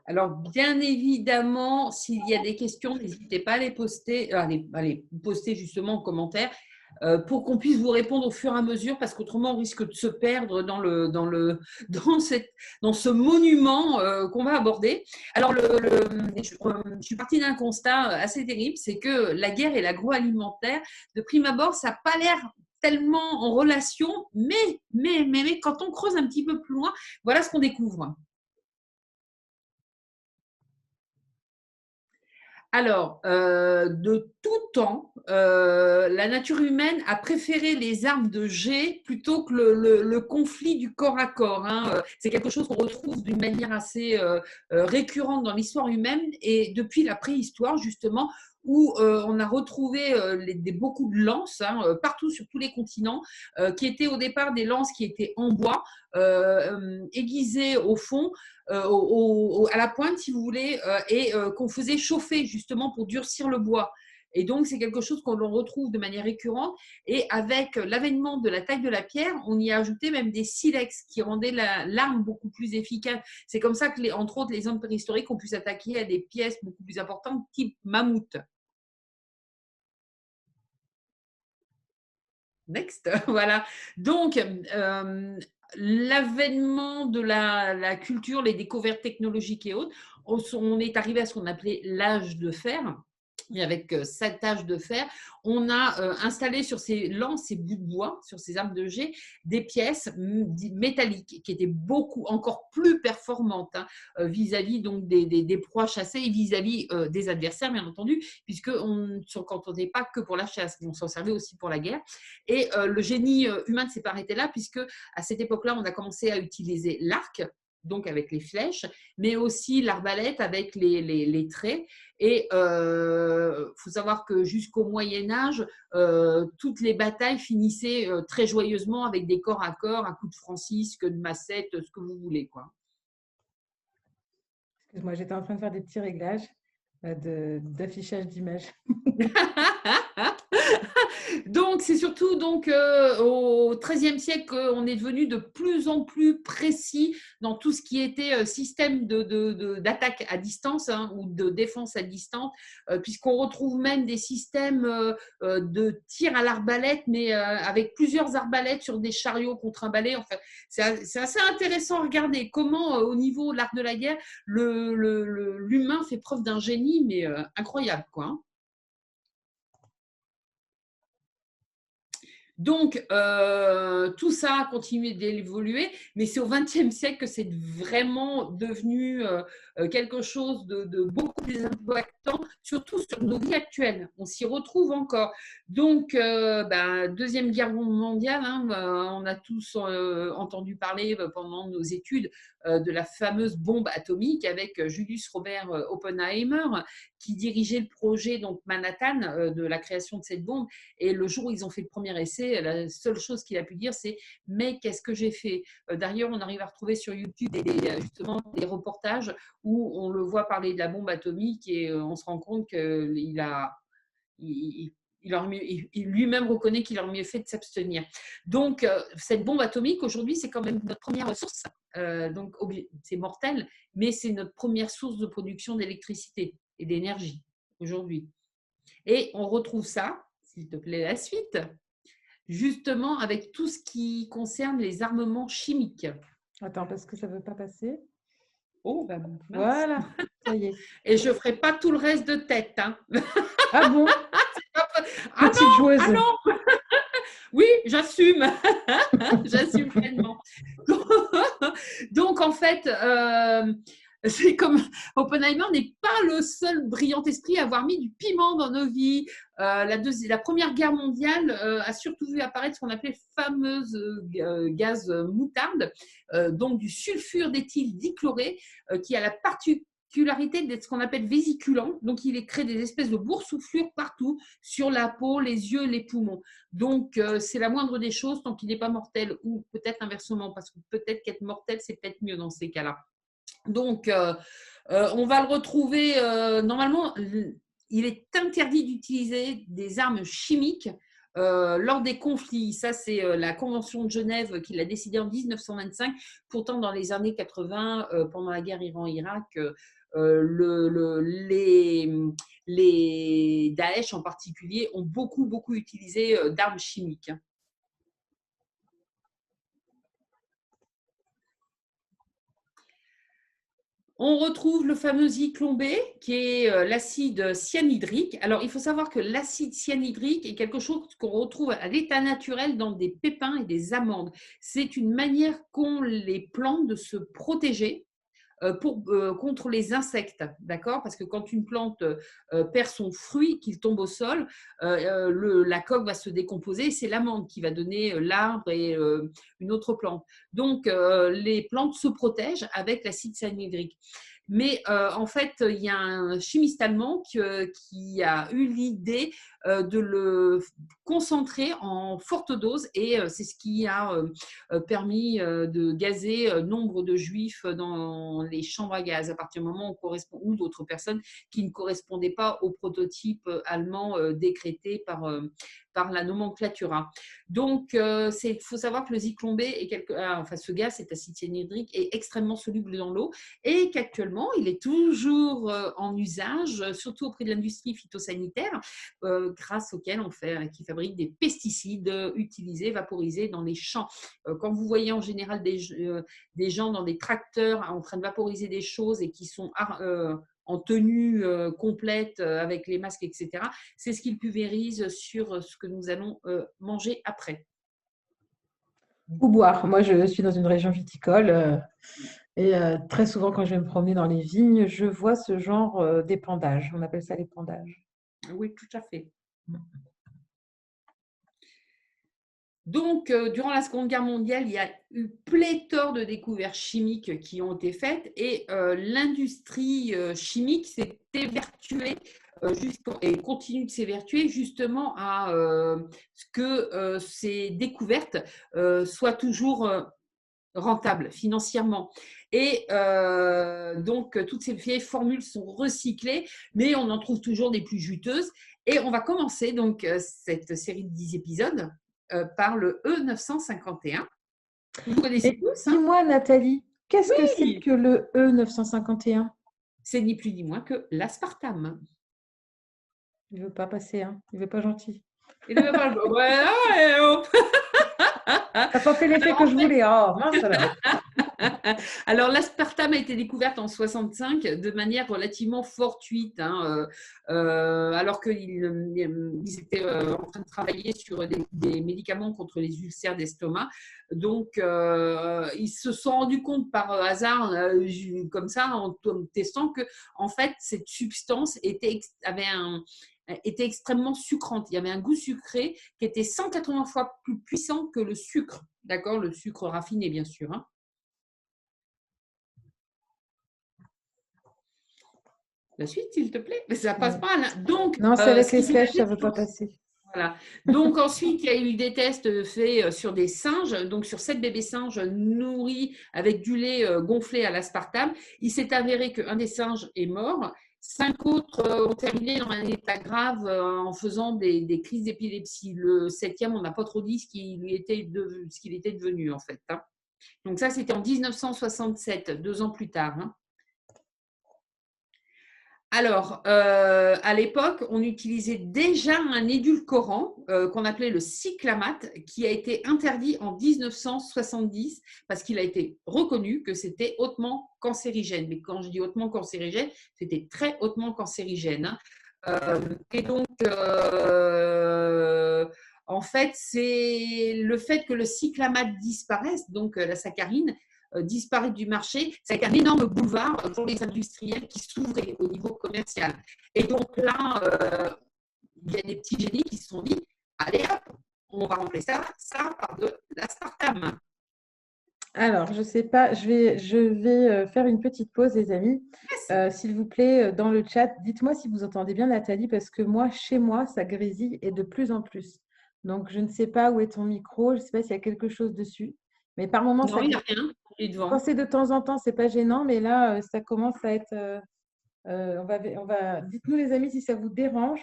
Alors, bien évidemment, s'il y a des questions, n'hésitez pas à les poster, à les poster justement en commentaire pour qu'on puisse vous répondre au fur et à mesure, parce qu'autrement, on risque de se perdre dans ce monument qu'on va aborder. Alors, je suis partie d'un constat assez terrible, c'est que la guerre et l'agroalimentaire, de prime abord, ça n'a pas l'air tellement en relation, mais quand on creuse un petit peu plus loin, voilà ce qu'on découvre. Alors, de tout temps, la nature humaine a préféré les armes de jet plutôt que le conflit du corps à corps, hein. C'est quelque chose qu'on retrouve d'une manière assez récurrente dans l'histoire humaine et depuis la préhistoire, justement, où on a retrouvé beaucoup de lances partout sur tous les continents, qui étaient au départ des lances qui étaient en bois, aiguisées au fond, à la pointe, si vous voulez, et qu'on faisait chauffer justement pour durcir le bois. Et donc, c'est quelque chose qu'on retrouve de manière récurrente. Et avec l'avènement de la taille de la pierre, on y a ajouté même des silex qui rendaient l'arme beaucoup plus efficace. C'est comme ça que, entre autres, les hommes préhistoriques ont pu s'attaquer à des pièces beaucoup plus importantes, type mammouth. Next, voilà. Donc, l'avènement de la culture, les découvertes technologiques et autres, on est arrivé à ce qu'on appelait l'âge de fer. Et avec cet âge de fer, on a installé sur ces lances, ces bouts de bois, sur ces armes de jet, des pièces métalliques qui étaient encore plus performantes vis-à-vis donc des proies chassées et vis-à-vis des adversaires, bien entendu, puisqu'on ne s'en contentait pas que pour la chasse, on s'en servait aussi pour la guerre. Et le génie humain ne s'est pas arrêté là, puisque à cette époque-là, on a commencé à utiliser l'arc, donc avec les flèches, mais aussi l'arbalète avec les traits. Et il faut savoir que jusqu'au Moyen-Âge, toutes les batailles finissaient très joyeusement avec des corps à corps, à coups de francisque, de massette, ce que vous voulez, quoi. Excuse-moi, j'étais en train de faire des petits réglages d'affichage d'images. Donc, c'est surtout donc, au XIIIe siècle qu'on est devenu de plus en plus précis dans tout ce qui était système d'attaque à distance ou de défense à distance, puisqu'on retrouve même des systèmes de tir à l'arbalète, mais avec plusieurs arbalètes sur des chariots contre-emballés. Enfin, c'est assez intéressant à regarder comment, au niveau de l'art de la guerre, l'humain fait preuve d'un génie, mais incroyable, quoi, hein. Donc, tout ça a continué d'évoluer, mais c'est au XXe siècle que c'est vraiment devenu quelque chose de beaucoup plus impactant, surtout sur nos vies actuelles. On s'y retrouve encore. Donc, Deuxième Guerre mondiale, on a tous entendu parler pendant nos études de la fameuse bombe atomique avec Julius Robert Oppenheimer, qui dirigeait le projet donc Manhattan de la création de cette bombe. Et le jour où ils ont fait le premier essai, la seule chose qu'il a pu dire, c'est « mais qu'est-ce que j'ai fait ?» D'ailleurs, on arrive à retrouver sur YouTube justement des reportages où on le voit parler de la bombe atomique et on se rend compte qu'il a… Il lui-même reconnaît qu'il aurait mieux fait de s'abstenir. Donc, cette bombe atomique, aujourd'hui, c'est quand même notre première source. Donc, c'est mortel, mais c'est notre première source de production d'électricité et d'énergie aujourd'hui. Et on retrouve ça, s'il te plaît, la suite, justement avec tout ce qui concerne les armements chimiques. Attends, parce que ça ne veut pas passer. Oh, ben mince. Voilà, ça y est. Et je ne ferai pas tout le reste de tête. Hein. Ah bon? Ah Petite non, joueuse. ah non. Oui, j'assume. J'assume pleinement. Donc, en fait, c'est comme Oppenheimer n'est pas le seul brillant esprit à avoir mis du piment dans nos vies. La Première Guerre mondiale a surtout vu apparaître ce qu'on appelait le fameux gaz moutarde, donc du sulfure d'éthyle dichloré, qui a la particularité d'être ce qu'on appelle vésiculant. Donc, il crée des espèces de boursouflures partout, sur la peau, les yeux, les poumons. Donc, c'est la moindre des choses tant qu'il n'est pas mortel, ou peut-être inversement, parce que peut-être qu'être mortel, c'est peut-être mieux dans ces cas-là. Donc, on va le retrouver, normalement, il est interdit d'utiliser des armes chimiques lors des conflits. Ça, c'est la Convention de Genève qui l'a décidé en 1925. Pourtant, dans les années 80, pendant la guerre Iran-Irak, les Daesh en particulier ont beaucoup utilisé d'armes chimiques. On retrouve le fameux zyklon B, qui est l'acide cyanhydrique. Alors, il faut savoir que l'acide cyanhydrique est quelque chose qu'on retrouve à l'état naturel dans des pépins et des amandes. C'est une manière qu'ont les plantes de se protéger contre les insectes, d'accord? Parce que quand une plante perd son fruit, qu'il tombe au sol, la coque va se décomposer et c'est l'amande qui va donner l'arbre et une autre plante. Donc, les plantes se protègent avec l'acide cyanhydrique. Mais en fait, il y a un chimiste allemand qui a eu l'idée de le concentrer en forte dose et c'est ce qui a permis de gazer nombre de juifs dans les chambres à gaz à partir du moment où on correspond, ou d'autres personnes qui ne correspondaient pas au prototype allemand décrété par la nomenclatura. Donc, il faut savoir que le zyklon B, enfin ce gaz, cet acide cyanhydrique, est extrêmement soluble dans l'eau et qu'actuellement, il est toujours en usage, surtout auprès de l'industrie phytosanitaire, grâce auquel qui fabrique des pesticides utilisés, vaporisés dans les champs. Quand vous voyez en général des gens dans des tracteurs en train de vaporiser des choses et qui sont en tenue complète avec les masques, etc., c'est ce qu'ils pulvérisent sur ce que nous allons manger après. Ou boire. Moi, je suis dans une région viticole et très souvent, quand je vais me promener dans les vignes, je vois ce genre d'épandage. On appelle ça l'épandage. Oui, tout à fait. Donc, durant la Seconde Guerre mondiale, il y a eu pléthore de découvertes chimiques qui ont été faites et l'industrie chimique s'est évertuée et continue de s'évertuer justement à ce que ces découvertes soient toujours rentables financièrement. Et donc, toutes ces vieilles formules sont recyclées, mais on en trouve toujours des plus juteuses. Et on va commencer donc cette série de 10 épisodes par le E951. Vous connaissez tous, hein? Dis-moi, Nathalie, qu'est-ce que c'est que le E951? C'est ni plus ni moins que l'aspartame. Il ne veut pas passer, hein? Il ne veut pas gentil. Il ne veut pas. Ouais, ça n'a pas fait l'effet que je voulais. Oh, mince alors. Alors, l'aspartame a été découverte en 65 de manière relativement fortuite, hein, alors qu'ils étaient en train de travailler sur des médicaments contre les ulcères d'estomac. Donc, ils se sont rendus compte par hasard, comme ça, en testant que, en fait, cette substance était extrêmement sucrante. Il y avait un goût sucré qui était 180 fois plus puissant que le sucre, d'accord, le sucre raffiné, bien sûr, hein. La suite, s'il te plaît. Mais ça passe pas là. Donc, non, c'est avec les flèches, ça ne veut pas passer. Voilà. Donc, ensuite, il y a eu des tests faits sur des singes, donc sur 7 bébés singes nourris avec du lait gonflé à l'aspartame. Il s'est avéré qu'un des singes est mort. 5 autres ont terminé dans un état grave en faisant des crises d'épilepsie. Le 7e, on n'a pas trop dit ce qu'il était devenu, en fait, hein. Donc, ça, c'était en 1967, 2 ans plus tard, hein. Alors, à l'époque, on utilisait déjà un édulcorant qu'on appelait le cyclamate, qui a été interdit en 1970 parce qu'il a été reconnu que c'était hautement cancérigène. Mais quand je dis hautement cancérigène, c'était très hautement cancérigène, hein. Et donc, en fait, c'est le fait que le cyclamate disparaisse, donc la saccharine, disparaître du marché, ça a été un énorme boulevard pour les industriels qui s'ouvraient au niveau commercial. Et donc là, il y a des petits génies qui se sont dit, allez hop, on va remplacer ça par de l'aspartame. Alors, je ne sais pas, je vais faire une petite pause, les amis. S'il vous plaît, dans le chat, dites-moi si vous entendez bien Nathalie, parce que moi, chez moi, ça grésille et de plus en plus. Donc, je ne sais pas où est ton micro, je ne sais pas s'il y a quelque chose dessus. Mais par moments, non, il n'y a rien. Il est devant. Quand c'est de temps en temps, ce n'est pas gênant, mais là, ça commence à être… dites-nous, les amis, si ça vous dérange.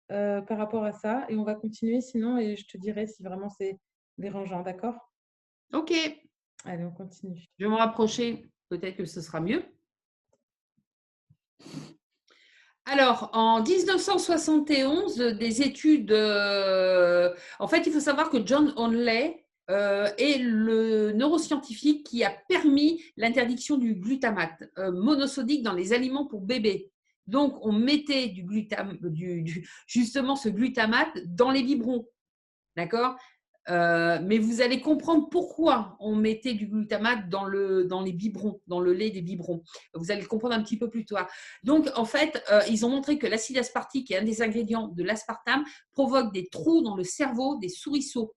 par rapport à ça et on va continuer sinon et je te dirai si vraiment c'est dérangeant, d'accord? Ok, Allez, on continue. je vais me rapprocher, peut-être que ce sera mieux. Alors, en 1971, des études. En fait, il faut savoir que John Onley est le neuroscientifique qui a permis l'interdiction du glutamate monosodique dans les aliments pour bébés. Donc, on mettait justement ce glutamate dans les biberons. D'accord? Mais vous allez comprendre pourquoi on mettait du glutamate dans les biberons, dans le lait des biberons. Vous allez le comprendre un petit peu plus tard. Donc, en fait, ils ont montré que l'acide aspartique, qui est un des ingrédients de l'aspartame, provoque des trous dans le cerveau des souriceaux.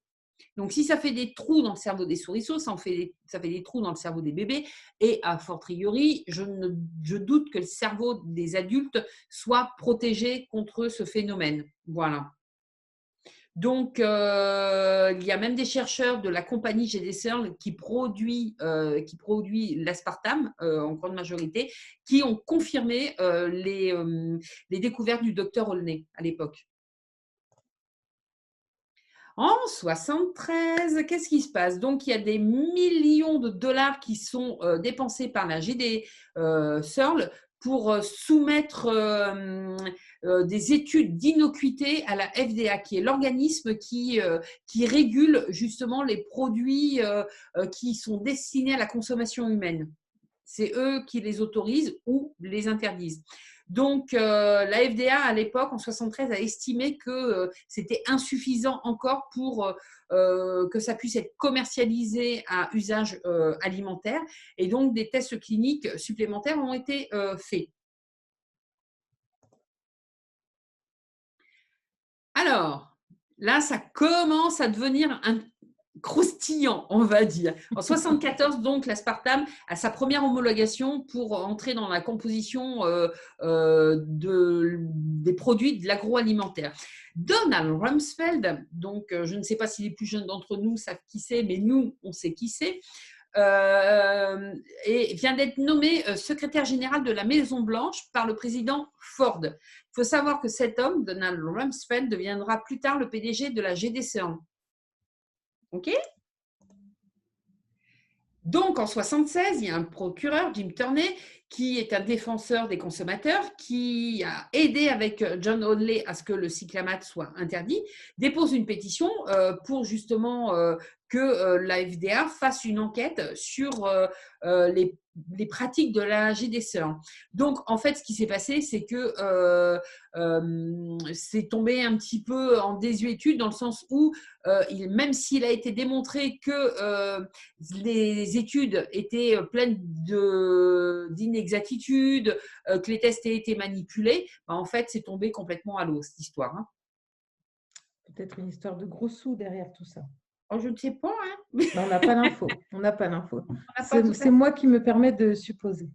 Donc, si ça fait des trous dans le cerveau des souriceaux, ça fait des trous dans le cerveau des bébés. Et a fortiori, je doute que le cerveau des adultes soit protégé contre ce phénomène. Voilà. Donc, il y a même des chercheurs de la compagnie GDSERL qui produit l'aspartame en grande majorité, qui ont confirmé les découvertes du docteur Olney à l'époque. En 73, qu'est-ce qui se passe? Donc, il y a des millions de dollars qui sont dépensés par la GD pour soumettre des études d'innocuité à la FDA, qui est l'organisme qui régule justement les produits qui sont destinés à la consommation humaine. C'est eux qui les autorisent ou les interdisent. Donc, la FDA, à l'époque, en 73, a estimé que c'était insuffisant encore pour que ça puisse être commercialisé à usage alimentaire. Et donc, des tests cliniques supplémentaires ont été faits. Alors, là, ça commence à devenir un croustillant, on va dire. En 74, donc, l'aspartame a sa première homologation pour entrer dans la composition des produits de l'agroalimentaire. Donald Rumsfeld, donc je ne sais pas si les plus jeunes d'entre nous savent qui c'est, mais nous, on sait qui c'est, et vient d'être nommé secrétaire général de la Maison-Blanche par le président Ford. Il faut savoir que cet homme, Donald Rumsfeld, deviendra plus tard le PDG de la GDSERN. OK? Donc, en 76, il y a un procureur, Jim Turney, qui est un défenseur des consommateurs, qui a aidé avec John Onley à ce que le cyclamate soit interdit, dépose une pétition pour justement que la FDA fasse une enquête sur les pratiques de la GDSERN. Donc, en fait, ce qui s'est passé, c'est que c'est tombé un petit peu en désuétude dans le sens où, même s'il a été démontré que les études étaient pleines d'inexactitudes, que les tests aient été manipulés, en fait, c'est tombé complètement à l'eau, cette histoire. Hein. Peut-être une histoire de gros sous derrière tout ça. Oh, je ne sais pas. Hein. Ben, on n'a pas l'info. On n'a pas l'info. C'est moi qui me permets de supposer.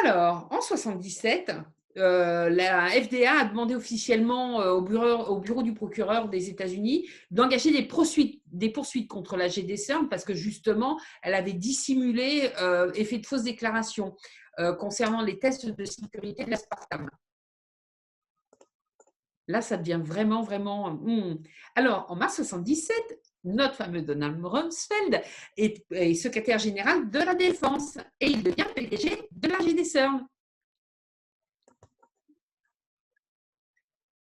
Alors, en 77, la FDA a demandé officiellement au bureau du procureur des États-Unis d'engager des poursuites contre la GDSERN parce que justement, elle avait dissimulé et fait de fausses déclarations concernant les tests de sécurité de l'aspartame. Là, ça devient vraiment, vraiment… Alors, en mars 77, notre fameux Donald Rumsfeld est secrétaire général de la Défense et il devient PDG de la GDSERN.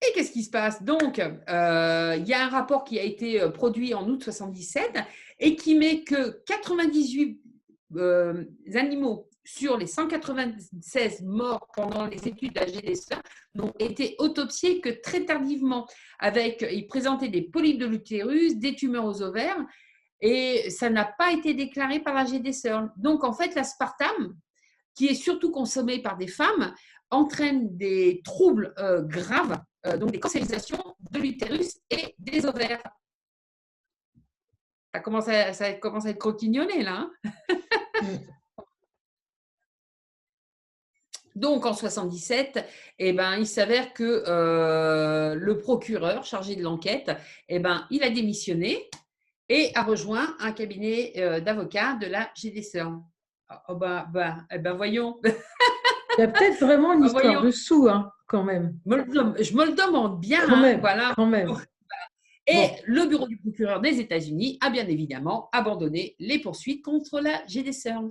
Et qu'est-ce qui se passe? Donc, il y a un rapport qui a été produit en août 77 et qui met que 98 animaux sur les 196 morts pendant les études de la GDSERN n'ont été autopsiés que très tardivement. Ils présentaient des polypes de l'utérus, des tumeurs aux ovaires, et ça n'a pas été déclaré par la GDSERN. Donc, en fait, l'aspartame, qui est surtout consommée par des femmes, entraîne des troubles graves, donc des cancérisations de l'utérus et des ovaires. Ça commence à être croquignolé, là. Hein. Donc, en 77, il s'avère que le procureur chargé de l'enquête, il a démissionné et a rejoint un cabinet d'avocats de la GDSERN. Voyons. Il y a peut-être vraiment une histoire Voyons, de sous, hein, quand même. je me le demande bien, Quand hein, même, voilà. quand même. Et Bon, le bureau du procureur des États-Unis a bien évidemment abandonné les poursuites contre la GDSR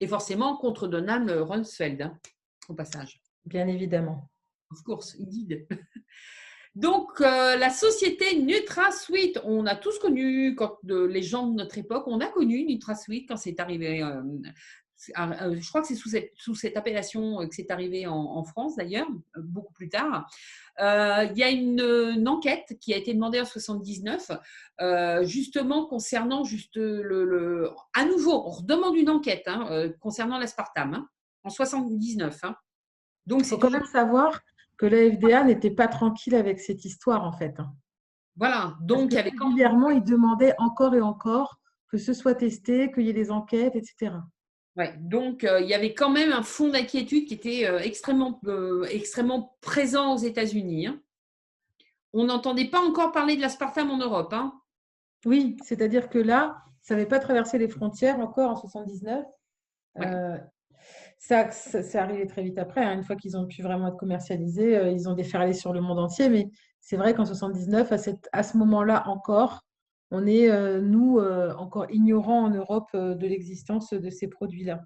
et forcément contre Donald Rumsfeld, hein, au passage. bien évidemment. Of course, indeed. Donc, la société NutraSweet, on a tous connu, quand les gens de notre époque, on a connu NutraSweet quand c'est arrivé. Je crois que c'est sous cette appellation que c'est arrivé en France d'ailleurs, beaucoup plus tard. Il y a une enquête qui a été demandée en 79, justement concernant à nouveau, on redemande une enquête concernant l'aspartame, hein, en 79. Hein. Donc Il faut c'est quand toujours même savoir que la FDA n'était pas tranquille avec cette histoire, en fait, hein. voilà. Parce Donc que il y avait quand même régulièrement, ils demandaient encore et encore que ce soit testé, qu'il y ait des enquêtes, etc. ouais, donc il y avait quand même un fond d'inquiétude qui était extrêmement présent aux États-Unis. Hein. On n'entendait pas encore parler de l'aspartame en Europe. Hein. Oui, c'est-à-dire que là, ça n'avait pas traversé les frontières encore en 79. Ouais. Ça c'est arrivé très vite après, hein. Une fois qu'ils ont pu vraiment être commercialisés, ils ont déferlé sur le monde entier. Mais c'est vrai qu'en 79, à ce moment-là encore, on est, nous, encore ignorants en Europe de l'existence de ces produits-là.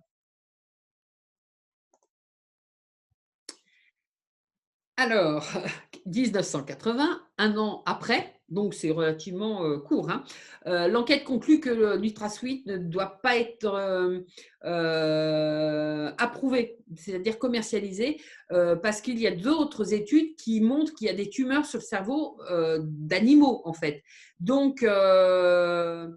Alors, 1980, un an après, donc c'est relativement court, hein, l'enquête conclut que le NutraSweet ne doit pas être approuvé, c'est-à-dire commercialisé, parce qu'il y a d'autres études qui montrent qu'il y a des tumeurs sur le cerveau d'animaux, en fait. Donc, la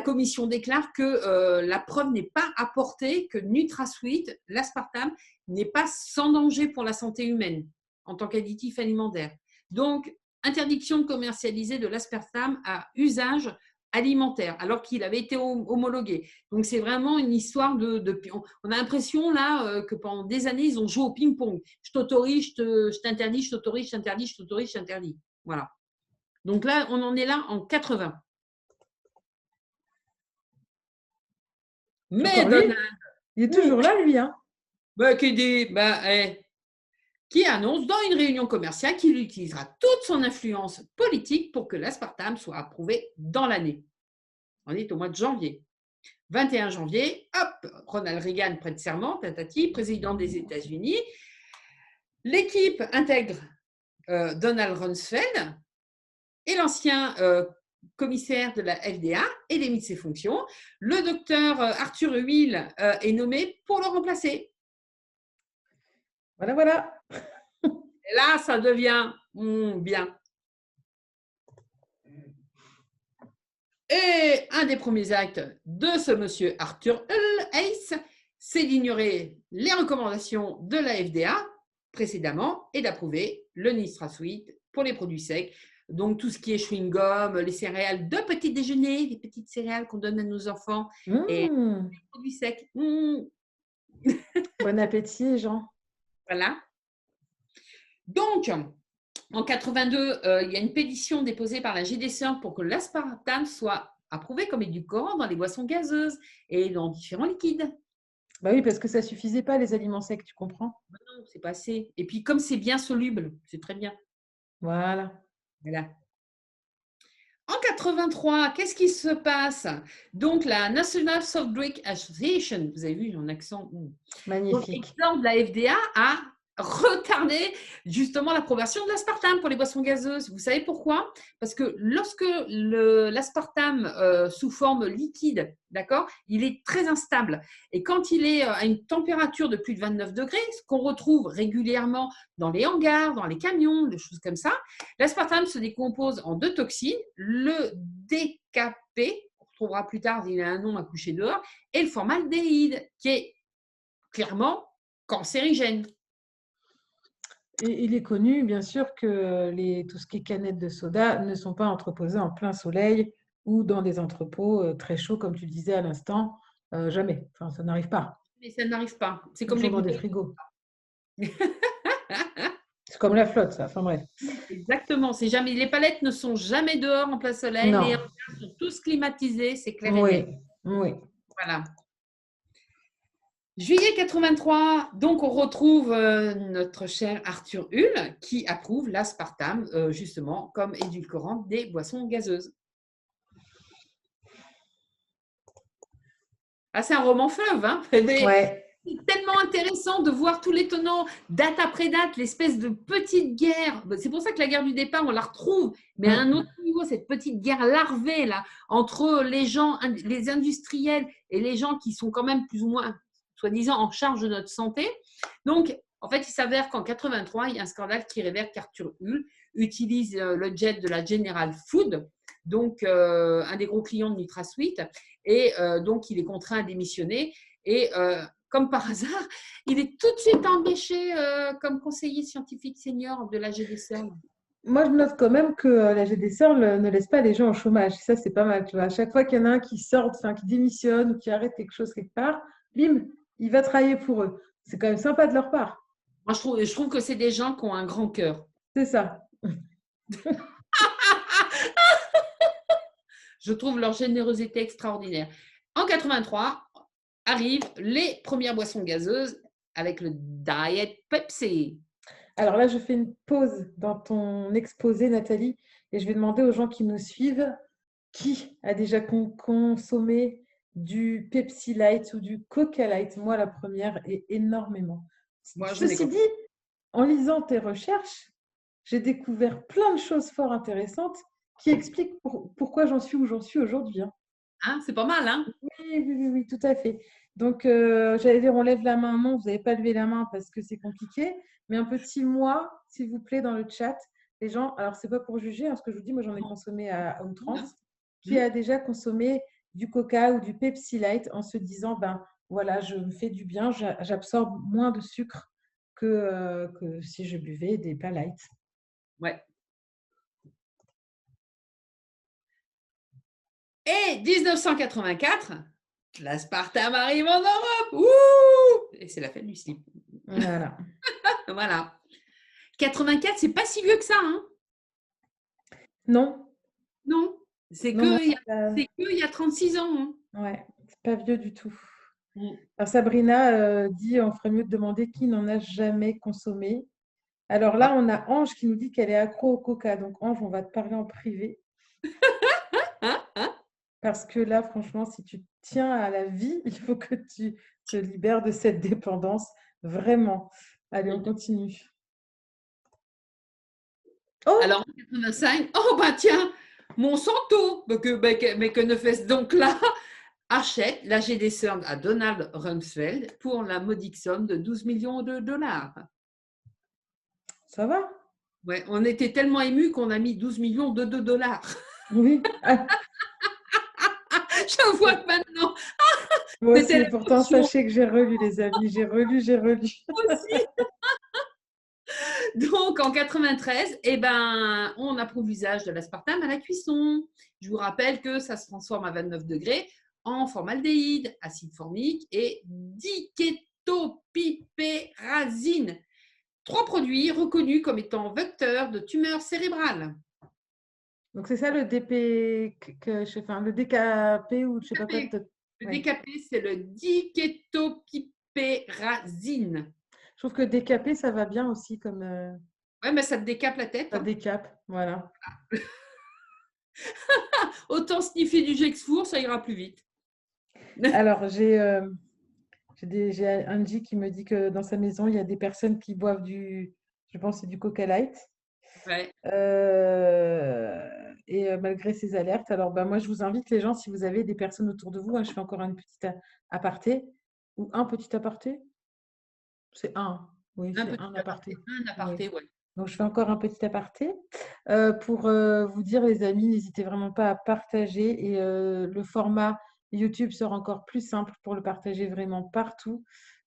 commission déclare que la preuve n'est pas apportée que NutraSweet, l'aspartame, n'est pas sans danger pour la santé humaine en tant qu'additif alimentaire. Donc, interdiction de commercialiser de l'aspartame à usage alimentaire, alors qu'il avait été homologué. Donc, c'est vraiment une histoire on a l'impression, là, que pendant des années, ils ont joué au ping-pong. Je t'autorise, je t'interdis, je t'autorise, je t'interdis, je t'autorise, je t'interdis. Voilà. Donc là, on en est là en 80. Mais Encore lui? Donald, Il est toujours là, lui, hein? qui annonce dans une réunion commerciale qu'il utilisera toute son influence politique pour que l'aspartame soit approuvé dans l'année. On est au mois de janvier. 21 janvier, hop, Ronald Reagan prête serment, tatati, président des États-Unis. L'équipe intègre Donald Rumsfeld et l'ancien commissaire de la FDA est démis de ses fonctions. Le docteur Arthur Will est nommé pour le remplacer. Voilà, voilà. Et là, ça devient bien. Et un des premiers actes de ce monsieur Arthur Hayes, c'est d'ignorer les recommandations de la FDA précédemment et d'approuver le NutraSweet pour les produits secs. Donc, tout ce qui est chewing-gum, les céréales de petit déjeuner, les petites céréales qu'on donne à nos enfants et les produits secs. Bon appétit, Jean. Voilà. Donc, en 82, il y a une pétition déposée par la GDSR pour que l'aspartame soit approuvé comme édulcorant dans les boissons gazeuses et dans différents liquides. Bah oui, parce que ça suffisait pas, les aliments secs, tu comprends? Non, c'est pas assez. Et puis, comme c'est bien soluble, c'est très bien. Voilà. Voilà. En 83, qu'est-ce qui se passe? Donc, la National Soft Drink Association, vous avez vu mon accent? Magnifique. Donc, la FDA a retardé justement l'approbation de l'aspartame pour les boissons gazeuses. Vous savez pourquoi? Parce que lorsque l'aspartame sous forme liquide, d'accord, il est très instable. Et quand il est à une température de plus de 29 degrés, ce qu'on retrouve régulièrement dans les hangars, dans les camions, des choses comme ça, l'aspartame se décompose en deux toxines, le DKP, on retrouvera plus tard, il a un nom à coucher dehors, et le formaldéhyde, qui est clairement cancérigène. Et il est connu, bien sûr, que tout ce qui est canettes de soda ne sont pas entreposées en plein soleil ou dans des entrepôts très chauds, comme tu le disais à l'instant. Jamais. Enfin, ça n'arrive pas. Mais ça n'arrive pas. C'est Ils comme sont les dans des bouteilles. frigos. C'est comme la flotte, ça. Enfin bref. Exactement. C'est jamais, les palettes ne sont jamais dehors en plein soleil. Les Non. hangars sont tous climatisés, c'est clair et net. Oui, oui. Voilà. Juillet 83, donc on retrouve notre cher Arthur Hull qui approuve l'aspartame justement comme édulcorant des boissons gazeuses. Ah, c'est un roman fleuve, hein. Ouais. C'est tellement intéressant de voir tous les tenants, date après date, l'espèce de petite guerre. C'est pour ça que la guerre du départ, on la retrouve, mais à un autre niveau, cette petite guerre larvée là, entre les gens, les industriels et les gens qui sont quand même plus ou moins, soi-disant, en charge de notre santé. Donc, en fait, il s'avère qu'en 83, il y a un scandale qui révèle qu'Arthur Hull utilise le jet de la General Food, donc un des gros clients de NutraSweet, et donc il est contraint à démissionner. Et comme par hasard, il est tout de suite embauché comme conseiller scientifique senior de la GDCERL. Moi, je note quand même que la GDCERL ne laisse pas les gens au chômage. Ça, c'est pas mal. Tu vois. À chaque fois qu'il y en a un qui sort, enfin, qui démissionne ou qui arrête quelque chose quelque part, bim, il va travailler pour eux. C'est quand même sympa de leur part. Moi, je trouve que c'est des gens qui ont un grand cœur. C'est ça. Je trouve leur générosité extraordinaire. En 83, arrivent les premières boissons gazeuses avec le Diet Pepsi. Alors là, je fais une pause dans ton exposé, Nathalie, et je vais demander aux gens qui nous suivent qui a déjà consommé du Pepsi Light ou du Coca Light. Moi, la première, et énormément. Moi, Ceci dit, en lisant tes recherches, j'ai découvert plein de choses fort intéressantes qui expliquent pourquoi j'en suis où j'en suis aujourd'hui. Hein. Hein, c'est pas mal, hein? Oui, tout à fait. Donc, j'allais dire, on lève la main. Non, vous n'avez pas levé la main parce que c'est compliqué. Mais un petit moi, s'il vous plaît, dans le chat. Les gens, alors, c'est pas pour juger, hein, ce que je vous dis, moi, j'en ai consommé à outrance. Qui a déjà consommé du Coca ou du Pepsi Light en se disant, ben voilà, je me fais du bien, j'absorbe moins de sucre que si je buvais des plats light. Ouais. Et 1984, l'aspartame arrive en Europe. Ouh, et c'est la fête du slip. Voilà. Voilà. 84, c'est pas si vieux que ça, hein? Non. Non, c'est Non, que il y a 36 ans. Hein. Ouais, c'est pas vieux du tout. Alors Sabrina dit on ferait mieux de demander qui n'en a jamais consommé. Alors là, on a Ange qui nous dit qu'elle est accro au coca. Donc Ange, on va te parler en privé. Parce que là, franchement, si tu tiens à la vie, il faut que tu te libères de cette dépendance. Vraiment. Allez, on continue. Oh alors, en 85, oh bah tiens, Monsanto, mais que ne fait-ce donc là, achète la GDCERL à Donald Rumsfeld pour la modique somme de 12 millions de dollars. Ça va? Ouais, on était tellement émus qu'on a mis 12 millions de dollars. Oui. Je vois que maintenant. Moi aussi, pourtant, sachez que j'ai relu, les amis. J'ai relu. Aussi. Donc, en 93, eh ben, on approuve l'usage de l'aspartame à la cuisson. Je vous rappelle que ça se transforme à 29 degrés en formaldéhyde, acide formique et diketopiperazine. 3 produits reconnus comme étant vecteurs de tumeurs cérébrales. Donc, c'est ça le DP, le DKP ou je sais pas quoi. Le DKP, c'est le diketopiperazine. Je trouve que décaper, ça va bien aussi comme. Ouais, mais ça te décape la tête. Ça hein. décape, voilà. Autant sniffer du Gexfour, ça ira plus vite. Alors, j'ai Angie qui me dit que dans sa maison, il y a des personnes qui boivent je pense, c'est du Coca Light. Ouais. Et malgré ces alertes, alors moi, je vous invite les gens, si vous avez des personnes autour de vous, hein, je fais encore une petite aparté, ou un petit aparté. C'est un, oui, c'est un aparté. Un aparté, oui. Donc, je fais encore un petit aparté pour vous dire, les amis, n'hésitez vraiment pas à partager. Et le format YouTube sera encore plus simple pour le partager vraiment partout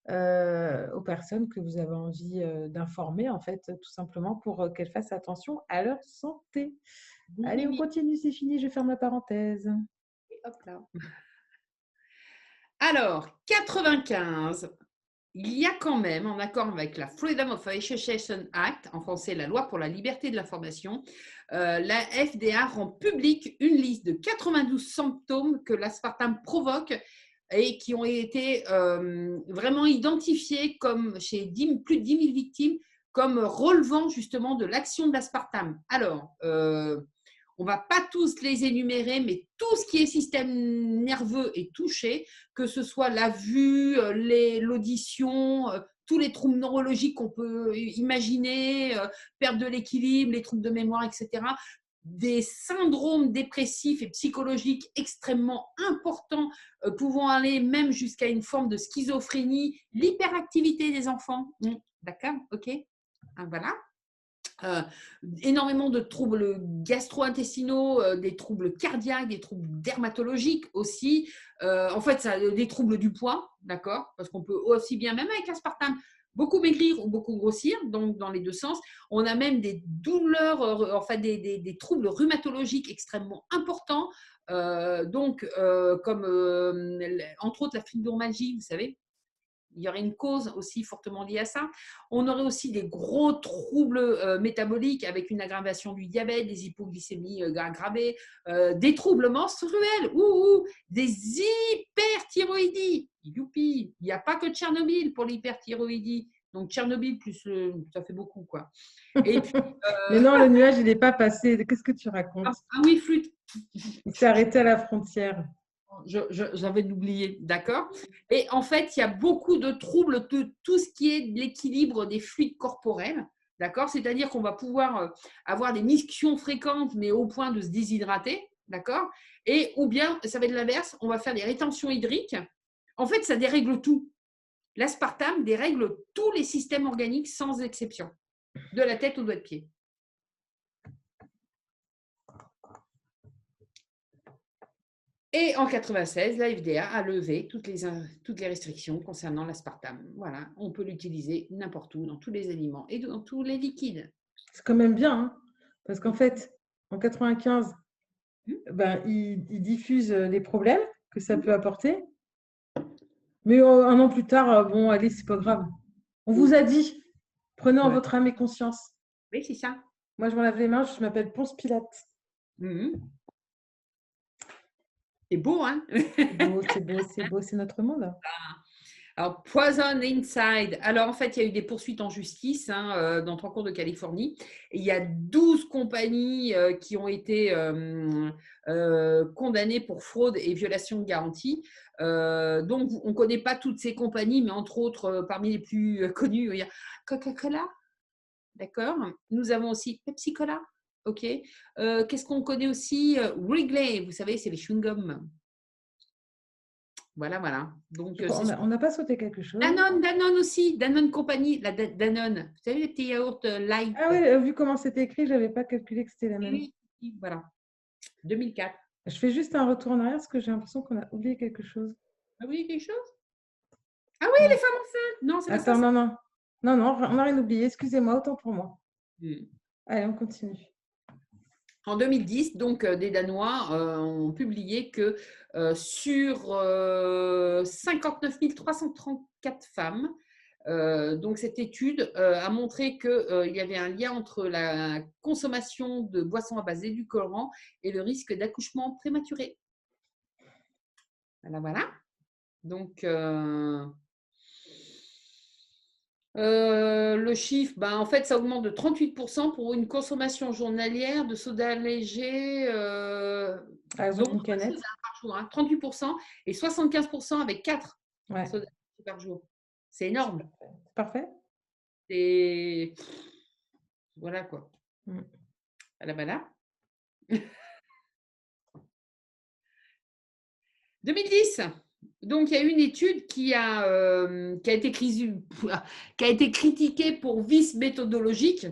aux personnes que vous avez envie d'informer, en fait, tout simplement pour qu'elles fassent attention à leur santé. Allez, on continue, c'est fini, je ferme la parenthèse. Et hop là. Alors, 95. Il y a quand même, en accord avec la Freedom of Association Act, en français la loi pour la liberté de l'information, la FDA rend publique une liste de 92 symptômes que l'aspartame provoque et qui ont été vraiment identifiés comme chez plus de 10 000 victimes comme relevant justement de l'action de l'aspartame. Alors, on ne va pas tous les énumérer, mais tout ce qui est système nerveux est touché, que ce soit la vue, l'audition, tous les troubles neurologiques qu'on peut imaginer, perte de l'équilibre, les troubles de mémoire, etc. Des syndromes dépressifs et psychologiques extrêmement importants, pouvant aller même jusqu'à une forme de schizophrénie, l'hyperactivité des enfants. D'accord, ok. Voilà. Énormément de troubles gastro-intestinaux, des troubles cardiaques, des troubles dermatologiques aussi. En fait, ça, des troubles du poids, d'accord, parce qu'on peut aussi bien, même avec l'aspartame, beaucoup maigrir ou beaucoup grossir, donc dans les deux sens. On a même des douleurs, enfin des troubles rhumatologiques extrêmement importants, comme entre autres la fibromyalgie, vous savez. Il y aurait une cause aussi fortement liée à ça. On aurait aussi des gros troubles métaboliques avec une aggravation du diabète, des hypoglycémies aggravées, des troubles menstruels, des hyperthyroïdies. Youpi, il n'y a pas que Tchernobyl pour l'hyperthyroïdie. Donc Tchernobyl plus ça fait beaucoup quoi. Et puis, Mais non, le nuage, il n'est pas passé. Qu'est-ce que tu racontes? oui, flûte. Il s'est arrêté à la frontière. J'avais oublié, d'accord. Et en fait, il y a beaucoup de troubles de tout ce qui est l'équilibre des fluides corporels, d'accord. C'est-à-dire qu'on va pouvoir avoir des mictions fréquentes, mais au point de se déshydrater, d'accord. Et ou bien, ça va être l'inverse, on va faire des rétentions hydriques. En fait, ça dérègle tout. L'aspartame dérègle tous les systèmes organiques sans exception, de la tête aux doigts de pied. Et en 1996, la FDA a levé toutes les restrictions concernant l'aspartame. Voilà, on peut l'utiliser n'importe où, dans tous les aliments et dans tous les liquides. C'est quand même bien, hein, parce qu'en fait, en 95, ils diffusent les problèmes que ça peut apporter. Mais un an plus tard, bon, allez, c'est pas grave. On vous a dit, prenez en votre âme et conscience. Oui, c'est ça. Moi, je me lave les mains, je m'appelle Ponce Pilate. C'est beau, hein? C'est beau, c'est notre monde. Alors, Poison Inside. Alors, en fait, il y a eu des poursuites en justice dans 3 cours de Californie. Et il y a 12 compagnies qui ont été condamnées pour fraude et violation de garantie. Donc, on ne connaît pas toutes ces compagnies, mais entre autres, parmi les plus connues, il y a Coca-Cola. D'accord. Nous avons aussi Pepsi-Cola. OK. Qu'est-ce qu'on connaît aussi? Wrigley, vous savez, c'est les chewing-gums. Voilà. Donc, on n'a pas sauté quelque chose. Danone aussi, Danone Compagnie, la Danone. Vous savez, les petits yaourts light. Ah oui, vu comment c'était écrit, je n'avais pas calculé que c'était la même. Oui, voilà. 2004. Je fais juste un retour en arrière parce que j'ai l'impression qu'on a oublié quelque chose. Ah oui, quelque chose? Ah oui, les femmes enceintes. Non, c'est pas ça. Attends, non, on n'a rien oublié. Excusez-moi, autant pour moi. Allez, on continue. En 2010, donc, des Danois ont publié que sur 59 334 femmes, donc cette étude a montré qu'il y avait un lien entre la consommation de boissons à base d'édulcorants et le risque d'accouchement prématuré. Voilà. Donc, le chiffre, en fait, ça augmente de 38% pour une consommation journalière de soda léger. Donc, une canette. Par jour, 38% et 75% avec 4 sodas par jour. C'est énorme. C'est parfait. Et voilà quoi. Voilà. 2010. Donc, il y a une étude qui a été critiquée pour vice méthodologique.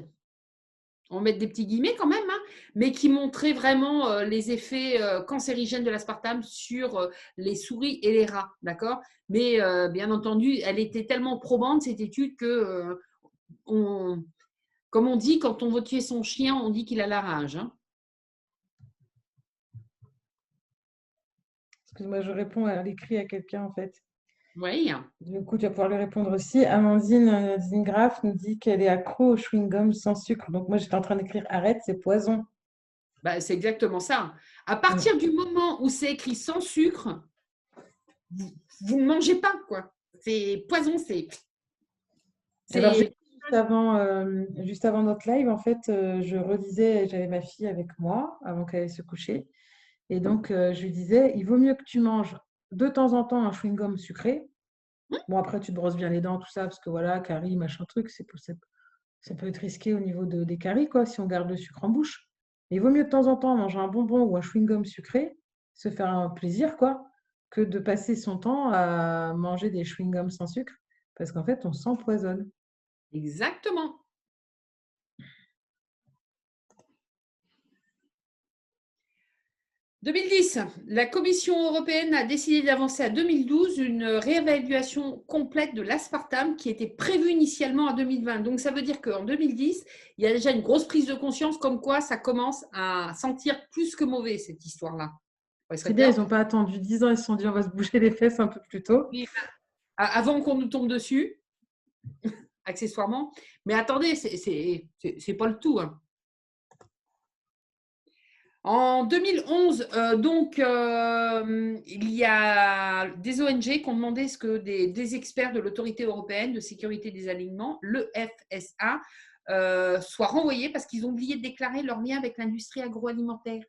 On va mettre des petits guillemets quand même, mais qui montrait vraiment les effets cancérigènes de l'aspartame sur les souris et les rats, d'accord? Mais bien entendu, elle était tellement probante, cette étude, que, comme on dit, quand on veut tuer son chien, on dit qu'il a la rage. Excuse-moi, je réponds à l'écrit à quelqu'un en fait. Oui. Du coup, tu vas pouvoir lui répondre aussi. Amandine Zingraf nous dit qu'elle est accro au chewing-gum sans sucre. Donc, moi, j'étais en train d'écrire arrête, c'est poison. C'est exactement ça. À partir du moment où c'est écrit sans sucre, vous ne mangez pas, quoi. C'est poison, Alors, c'est juste avant notre live, en fait, je redisais, j'avais ma fille avec moi avant qu'elle aille se coucher. Et donc, je lui disais, il vaut mieux que tu manges de temps en temps un chewing-gum sucré. Bon, après, tu te brosses bien les dents, tout ça, parce que voilà, caries, machin truc, ça peut être risqué au niveau des caries, quoi, si on garde le sucre en bouche. Mais il vaut mieux de temps en temps manger un bonbon ou un chewing-gum sucré, se faire un plaisir, quoi, que de passer son temps à manger des chewing-gums sans sucre, parce qu'en fait, on s'empoisonne. exactement. 2010, la Commission européenne a décidé d'avancer à 2012 une réévaluation complète de l'aspartame qui était prévue initialement à 2020. Donc, ça veut dire qu'en 2010, il y a déjà une grosse prise de conscience comme quoi ça commence à sentir plus que mauvais, cette histoire-là. C'est bien, ils n'ont pas attendu 10 ans, ils se sont dit on va se bouger les fesses un peu plus tôt. Avant qu'on nous tombe dessus, accessoirement. Mais attendez, c'est pas le tout, hein. En 2011, il y a des ONG qui ont demandé ce que des experts de l'Autorité européenne de sécurité des aliments, l'EFSA, soient renvoyés parce qu'ils ont oublié de déclarer leur lien avec l'industrie agroalimentaire.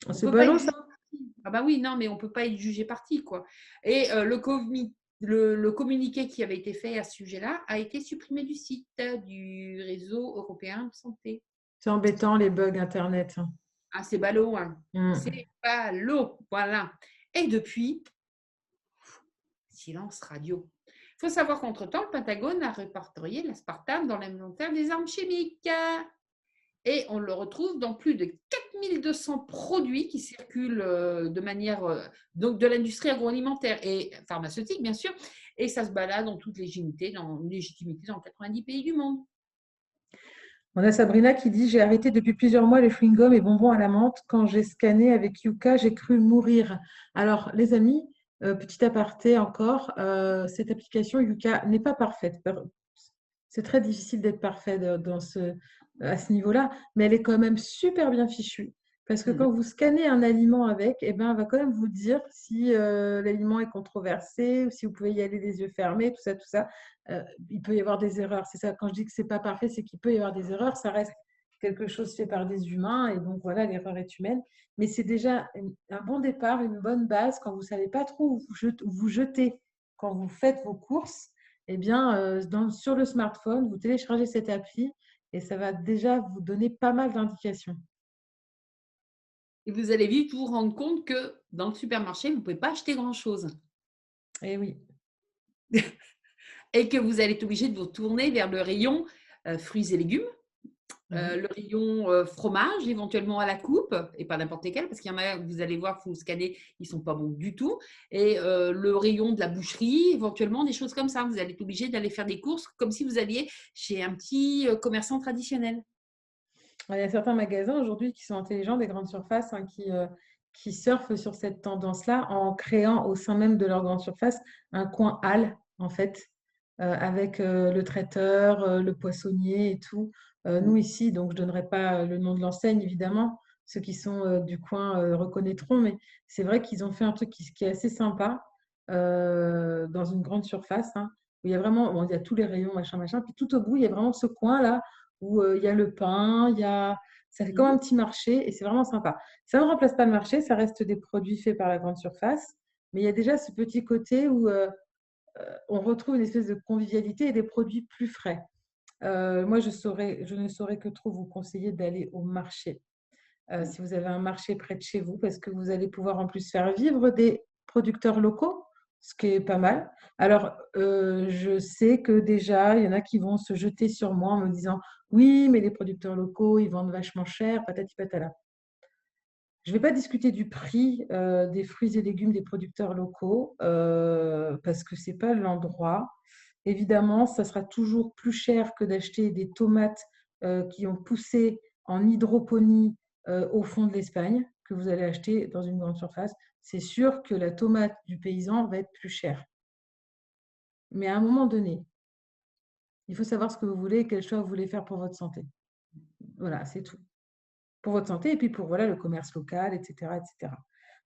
On C'est peut pas ballot, être ça. jugé parti. Ah bah oui, non, mais on peut pas être jugé parti, quoi. Et le communiqué qui avait été fait à ce sujet-là a été supprimé du site du réseau européen de santé. C'est embêtant, les bugs Internet. Ah, c'est ballot, hein. Mm. C'est ballot, voilà. Et depuis, silence radio. Il faut savoir qu'entre-temps, le Pentagone a répertorié l'aspartame dans l'inventaire des armes chimiques. Et on le retrouve dans plus de 4200 produits qui circulent de manière donc de l'industrie agroalimentaire et pharmaceutique, bien sûr. Et ça se balade en toute légitimité dans 90 pays du monde. On a Sabrina qui dit j'ai arrêté depuis plusieurs mois les chewing-gums et bonbons à la menthe. Quand j'ai scanné avec Yuka, j'ai cru mourir. Alors, les amis, petit aparté encore, cette application Yuka n'est pas parfaite. C'est très difficile d'être parfait à ce niveau-là, mais elle est quand même super bien fichue. Parce que quand vous scannez un aliment avec, eh ben, elle va quand même vous dire si l'aliment est controversé ou si vous pouvez y aller les yeux fermés, tout ça, tout ça. Il peut y avoir des erreurs. C'est ça, quand je dis que c'est pas parfait, c'est qu'il peut y avoir des erreurs. Ça reste quelque chose fait par des humains et donc voilà, l'erreur est humaine. Mais c'est déjà un bon départ, une bonne base quand vous ne savez pas trop où vous jetez quand vous faites vos courses. Eh bien, sur le smartphone, vous téléchargez cette appli et ça va déjà vous donner pas mal d'indications. Et vous allez vite vous rendre compte que dans le supermarché, vous ne pouvez pas acheter grand-chose. Eh oui. Et que vous allez être obligé de vous tourner vers le rayon fruits et légumes, Mhm. le rayon fromage, éventuellement à la coupe, et pas n'importe lesquels, parce qu'il y en a, vous allez voir, vous scannez, ils ne sont pas bons du tout. Et le rayon de la boucherie, éventuellement, des choses comme ça. Vous allez être obligé d'aller faire des courses comme si vous alliez chez un petit commerçant traditionnel. Il y a certains magasins aujourd'hui qui sont intelligents, des grandes surfaces, hein, qui surfent sur cette tendance-là en créant au sein même de leur grande surface un coin halle, en fait, avec le traiteur, le poissonnier et tout. Nous, ici, donc je ne donnerai pas le nom de l'enseigne, évidemment. Ceux qui sont du coin reconnaîtront, mais c'est vrai qu'ils ont fait un truc qui est assez sympa dans une grande surface, hein, où il y a vraiment, bon, il y a tous les rayons, machin, machin, puis tout au bout, il y a vraiment ce coin-là où il y a le pain, ça fait comme un petit marché et c'est vraiment sympa. Ça ne remplace pas le marché, ça reste des produits faits par la grande surface, mais il y a déjà ce petit côté où on retrouve une espèce de convivialité et des produits plus frais. Moi, je ne saurais que trop vous conseiller d'aller au marché. Si vous avez un marché près de chez vous, parce que vous allez pouvoir en plus faire vivre des producteurs locaux, ce qui est pas mal. Alors, je sais que déjà, il y en a qui vont se jeter sur moi en me disant, oui, mais les producteurs locaux, ils vendent vachement cher, patati patata. Je ne vais pas discuter du prix des fruits et légumes des producteurs locaux parce que ce n'est pas l'endroit. Évidemment, ça sera toujours plus cher que d'acheter des tomates qui ont poussé en hydroponie au fond de l'Espagne, que vous allez acheter dans une grande surface. C'est sûr que la tomate du paysan va être plus chère. Mais à un moment donné, il faut savoir ce que vous voulez et quel choix vous voulez faire pour votre santé. Voilà, c'est tout. Pour votre santé et puis pour voilà, le commerce local, etc., etc.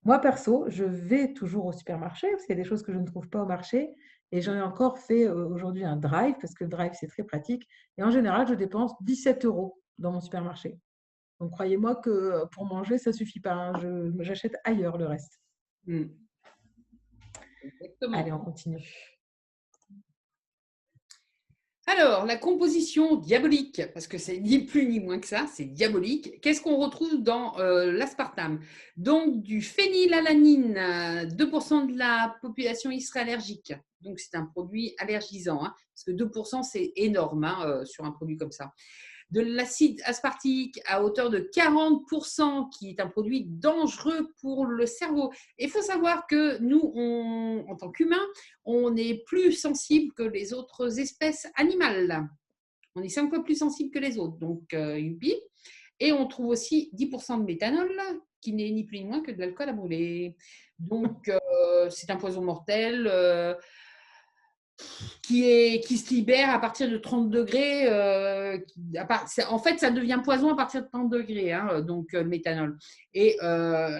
Moi, perso, je vais toujours au supermarché parce qu'il y a des choses que je ne trouve pas au marché. Et j'en ai encore fait aujourd'hui un drive parce que le drive, c'est très pratique. Et en général, je dépense 17 € dans mon supermarché. Donc, croyez-moi que pour manger, ça suffit pas, hein. J'achète ailleurs le reste. Mm. Allez, Exactement. on continue. Alors, la composition diabolique, parce que c'est ni plus ni moins que ça, c'est diabolique. Qu'est-ce qu'on retrouve dans l'aspartame? Donc, du phénylalanine, 2% de la population y serait allergique. Donc, c'est un produit allergisant, hein, parce que 2%, c'est énorme, hein, sur un produit comme ça. De l'acide aspartique à hauteur de 40%, qui est un produit dangereux pour le cerveau. Il faut savoir que nous, en tant qu'humains, on est plus sensible que les autres espèces animales. On est 5 fois plus sensible que les autres. Donc, youpi. Et on trouve aussi 10% de méthanol, qui n'est ni plus ni moins que de l'alcool à brûler. Donc, c'est un poison mortel. Qui se libère à partir de 30 degrés. En fait, ça devient poison à partir de 30 degrés, hein, donc le méthanol. Et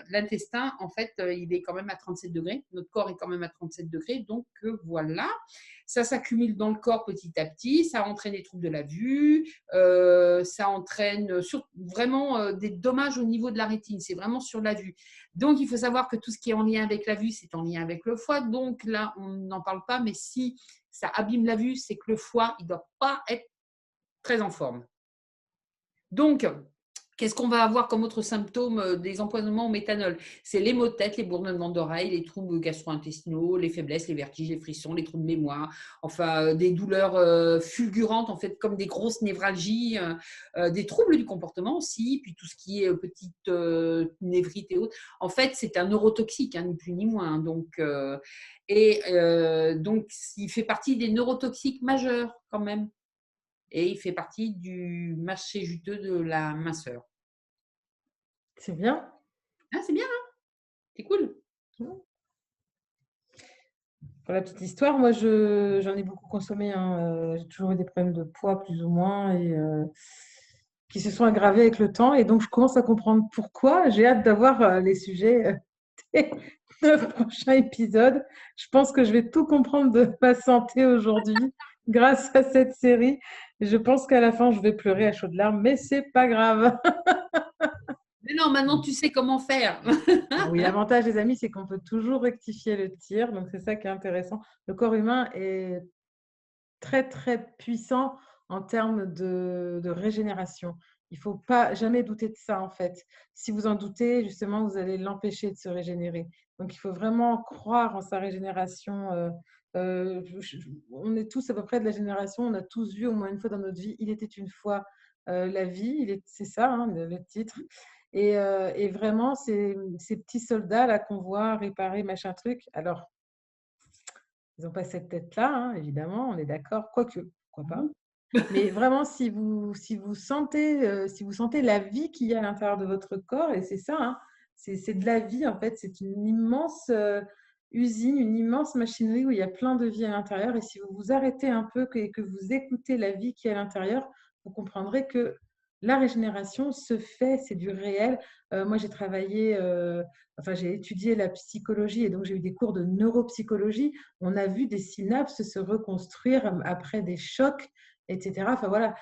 l'intestin, en fait, il est quand même à 37 degrés. Notre corps est quand même à 37 degrés. Donc voilà, ça s'accumule dans le corps petit à petit. Ça entraîne des troubles de la vue. Ça entraîne vraiment des dommages au niveau de la rétine. C'est vraiment sur la vue. Donc, il faut savoir que tout ce qui est en lien avec la vue, c'est en lien avec le foie. Donc là, on n'en parle pas, mais si ça abîme la vue, c'est que le foie, il ne doit pas être très en forme. Donc, qu'est-ce qu'on va avoir comme autre symptôme des empoisonnements au méthanol? C'est les maux de tête, les bourdonnements d'oreilles, les troubles gastro-intestinaux, les faiblesses, les vertiges, les frissons, les troubles de mémoire, enfin des douleurs fulgurantes, en fait, comme des grosses névralgies, des troubles du comportement aussi, puis tout ce qui est petite névrite et autres. En fait, c'est un neurotoxique, hein, ni plus ni moins. Hein, donc, il fait partie des neurotoxiques majeurs quand même. Et il fait partie du marché juteux de la minceur. C'est bien. Ah, c'est bien, hein, c'est cool. Pour la petite histoire, moi, j'en ai beaucoup consommé, hein. J'ai toujours eu des problèmes de poids, plus ou moins, et qui se sont aggravés avec le temps. Et donc, je commence à comprendre pourquoi. J'ai hâte d'avoir les sujets des 9 prochains épisodes. Je pense que je vais tout comprendre de ma santé aujourd'hui grâce à cette série. Et je pense qu'à la fin, je vais pleurer à chaudes larmes, mais c'est pas grave. Mais non, maintenant tu sais comment faire. Ah oui, l'avantage des amis, c'est qu'on peut toujours rectifier le tir. Donc, c'est ça qui est intéressant. Le corps humain est très, très puissant en termes de régénération. Il ne faut pas jamais douter de ça, en fait. Si vous en doutez, justement, vous allez l'empêcher de se régénérer. Donc, il faut vraiment croire en sa régénération. On est tous à peu près de la génération, on a tous vu au moins une fois dans notre vie, il était une fois la vie, c'est ça, hein, le titre. Et vraiment, ces petits soldats-là qu'on voit réparer machin truc, alors, ils n'ont pas cette tête-là, hein, évidemment, on est d'accord. Quoique, pourquoi pas. Mais vraiment, si vous sentez la vie qu'il y a à l'intérieur de votre corps, et c'est ça, hein, c'est de la vie, en fait. C'est une immense usine, une immense machinerie où il y a plein de vie à l'intérieur. Et si vous vous arrêtez un peu et que vous écoutez la vie qui est à l'intérieur, vous comprendrez que la régénération se fait, c'est du réel. Moi, j'ai étudié la psychologie et donc j'ai eu des cours de neuropsychologie. On a vu des synapses se reconstruire après des chocs, etc. Enfin voilà,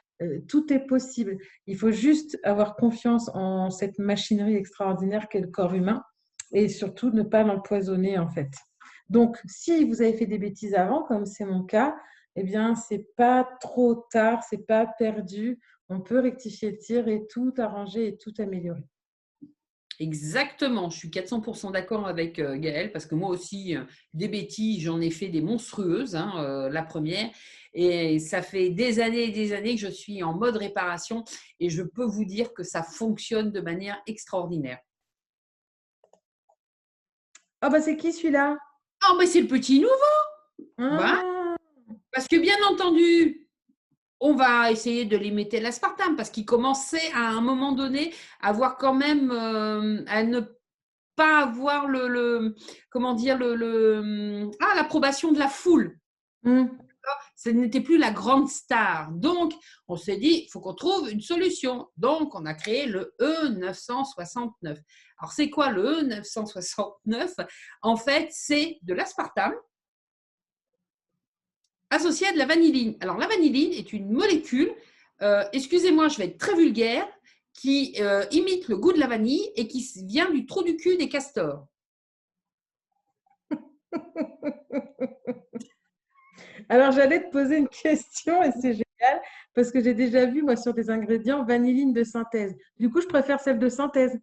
tout est possible. Il faut juste avoir confiance en cette machinerie extraordinaire qu'est le corps humain et surtout ne pas l'empoisonner en fait. Donc, si vous avez fait des bêtises avant, comme c'est mon cas, eh bien, c'est pas trop tard, c'est pas perdu. On peut rectifier le tir et tout arranger et tout améliorer. Exactement, je suis 400% d'accord avec Gaëlle, parce que moi aussi, des bêtises, j'en ai fait des monstrueuses, hein, la première. Et ça fait des années et des années que je suis en mode réparation et je peux vous dire que ça fonctionne de manière extraordinaire. Ah bah c'est qui celui-là? Ah, mais c'est le petit nouveau. Bah, Ah, parce que bien entendu, on va essayer de limiter l'aspartame parce qu'il commençait à un moment donné à avoir quand même à ne pas avoir comment dire l'approbation de la foule. Ce n'était plus la grande star. Donc, on s'est dit, il faut qu'on trouve une solution. Donc, on a créé le E969. Alors, c'est quoi le E969? En fait, c'est de l'aspartame associé à de la vanilline. Alors, la vanilline est une molécule, excusez-moi, je vais être très vulgaire, qui imite le goût de la vanille et qui vient du trou du cul des castors. Alors, j'allais te poser une question et c'est génial parce que j'ai déjà vu, moi, sur des ingrédients, vanilline de synthèse. Du coup, je préfère celle de synthèse.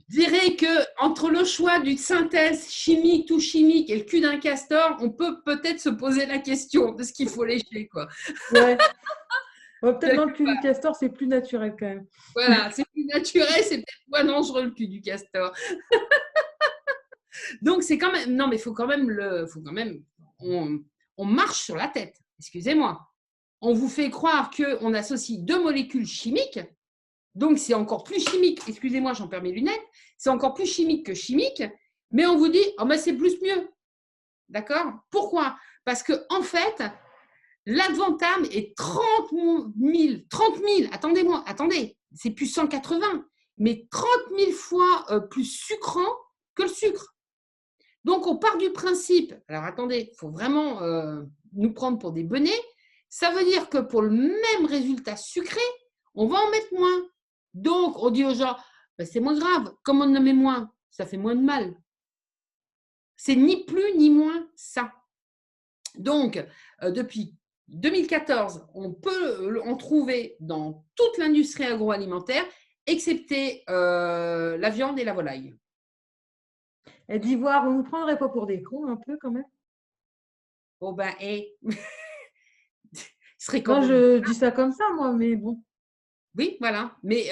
Je dirais que entre le choix d'une synthèse chimique, tout chimique, et le cul d'un castor, on peut peut-être se poser la question de ce qu'il faut lécher, quoi. Ouais. Peut-être dans le Quelque cul du part. castor, c'est plus naturel quand même. Voilà, c'est plus naturel, c'est peut-être moins dangereux le cul du castor. Donc c'est quand même, non mais il faut quand même on marche sur la tête. Excusez-moi. On vous fait croire qu'on associe deux molécules chimiques, donc c'est encore plus chimique. Excusez-moi, j'en perds mes lunettes. C'est encore plus chimique que chimique, mais on vous dit, oh ben c'est plus mieux. D'accord? Pourquoi? Parce que en fait, l'Adventam est 30 000, attendez, c'est plus 180, mais 30 000 fois plus sucrant que le sucre. Donc, on part du principe, alors attendez, il faut vraiment nous prendre pour des benets, ça veut dire que pour le même résultat sucré, on va en mettre moins. Donc, on dit aux gens, ben, c'est moins grave, comme on en met moins, ça fait moins de mal. C'est ni plus ni moins ça. Donc, depuis 2014, on peut en trouver dans toute l'industrie agroalimentaire, excepté la viande et la volaille. Et d'ivoire, on ne nous prendrait pas pour des cons un peu quand même? Oh ben, serait quand Non, même. je dis ça comme ça, moi, mais bon. Oui, voilà. Mais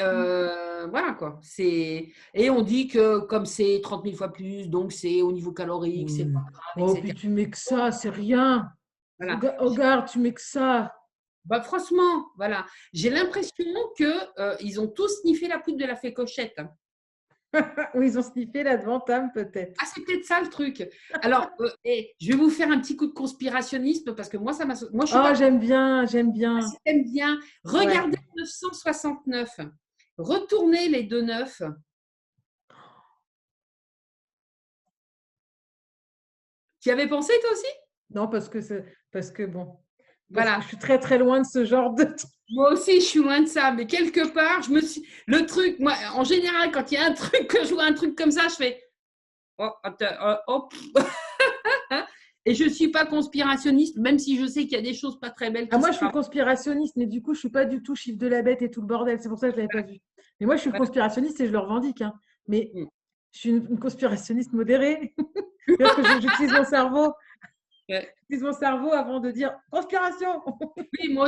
voilà quoi. Et on dit que comme c'est 30 000 fois plus, donc c'est au niveau calorique, c'est Oui. pas grave, Oh, puis etc. tu mets que ça, c'est rien. Voilà. Regarde, tu mets que ça. Bah, franchement, voilà. J'ai l'impression que ils ont tous sniffé la poudre de la fécochette, hein. Ou ils ont sniffé la Devantame, peut-être. Ah, c'est peut-être ça le truc. Alors, je vais vous faire un petit coup de conspirationnisme parce que moi, moi, je suis Oh, pas. j'aime bien, j'aime Ah, bien. si t'aimes bien, Ouais. regardez 969. Retournez les deux neufs. Tu y avais pensé toi aussi? Non, parce que bon, parce que Voilà. je suis très très loin de ce genre de truc. Moi aussi, je suis loin de ça, mais quelque part, le truc, moi, en général, quand il y a un truc, que je vois un truc comme ça, je fais, oh, attends, hop. Et je ne suis pas conspirationniste, même si je sais qu'il y a des choses pas très belles Ah, qui se moi, je suis passent. conspirationniste, mais du coup, je suis pas du tout chiffre de la bête et tout le bordel. C'est pour ça que je l'avais pas vu. Mais moi, je suis conspirationniste et je le revendique, hein. Mais je suis une conspirationniste modérée. C'est-à-dire que j'utilise mon cerveau. J'utilise mon cerveau avant de dire conspiration. Oui, moi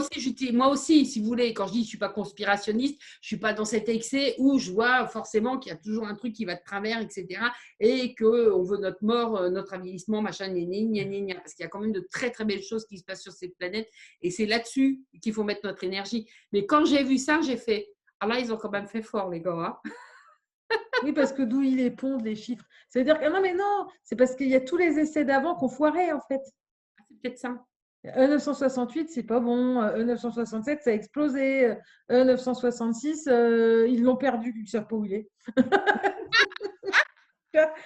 aussi, si vous voulez, quand je dis je ne suis pas conspirationniste, je ne suis pas dans cet excès où je vois forcément qu'il y a toujours un truc qui va de travers, etc. Et qu'on veut notre mort, notre avilissement, machin, parce qu'il y a quand même de très, très belles choses qui se passent sur cette planète. Et c'est là-dessus qu'il faut mettre notre énergie. Mais quand j'ai vu ça, j'ai fait, ah là, ils ont quand même fait fort, les gars, hein. Oui, parce que d'où ils les pondent, les chiffres. Ça veut dire que non, mais non, c'est parce qu'il y a tous les essais d'avant qu'on foirait, en fait. Ah, c'est peut-être ça. E968, c'est pas bon. E967, ça a explosé. E966, ils l'ont perdu, ils ne savent pas où il est.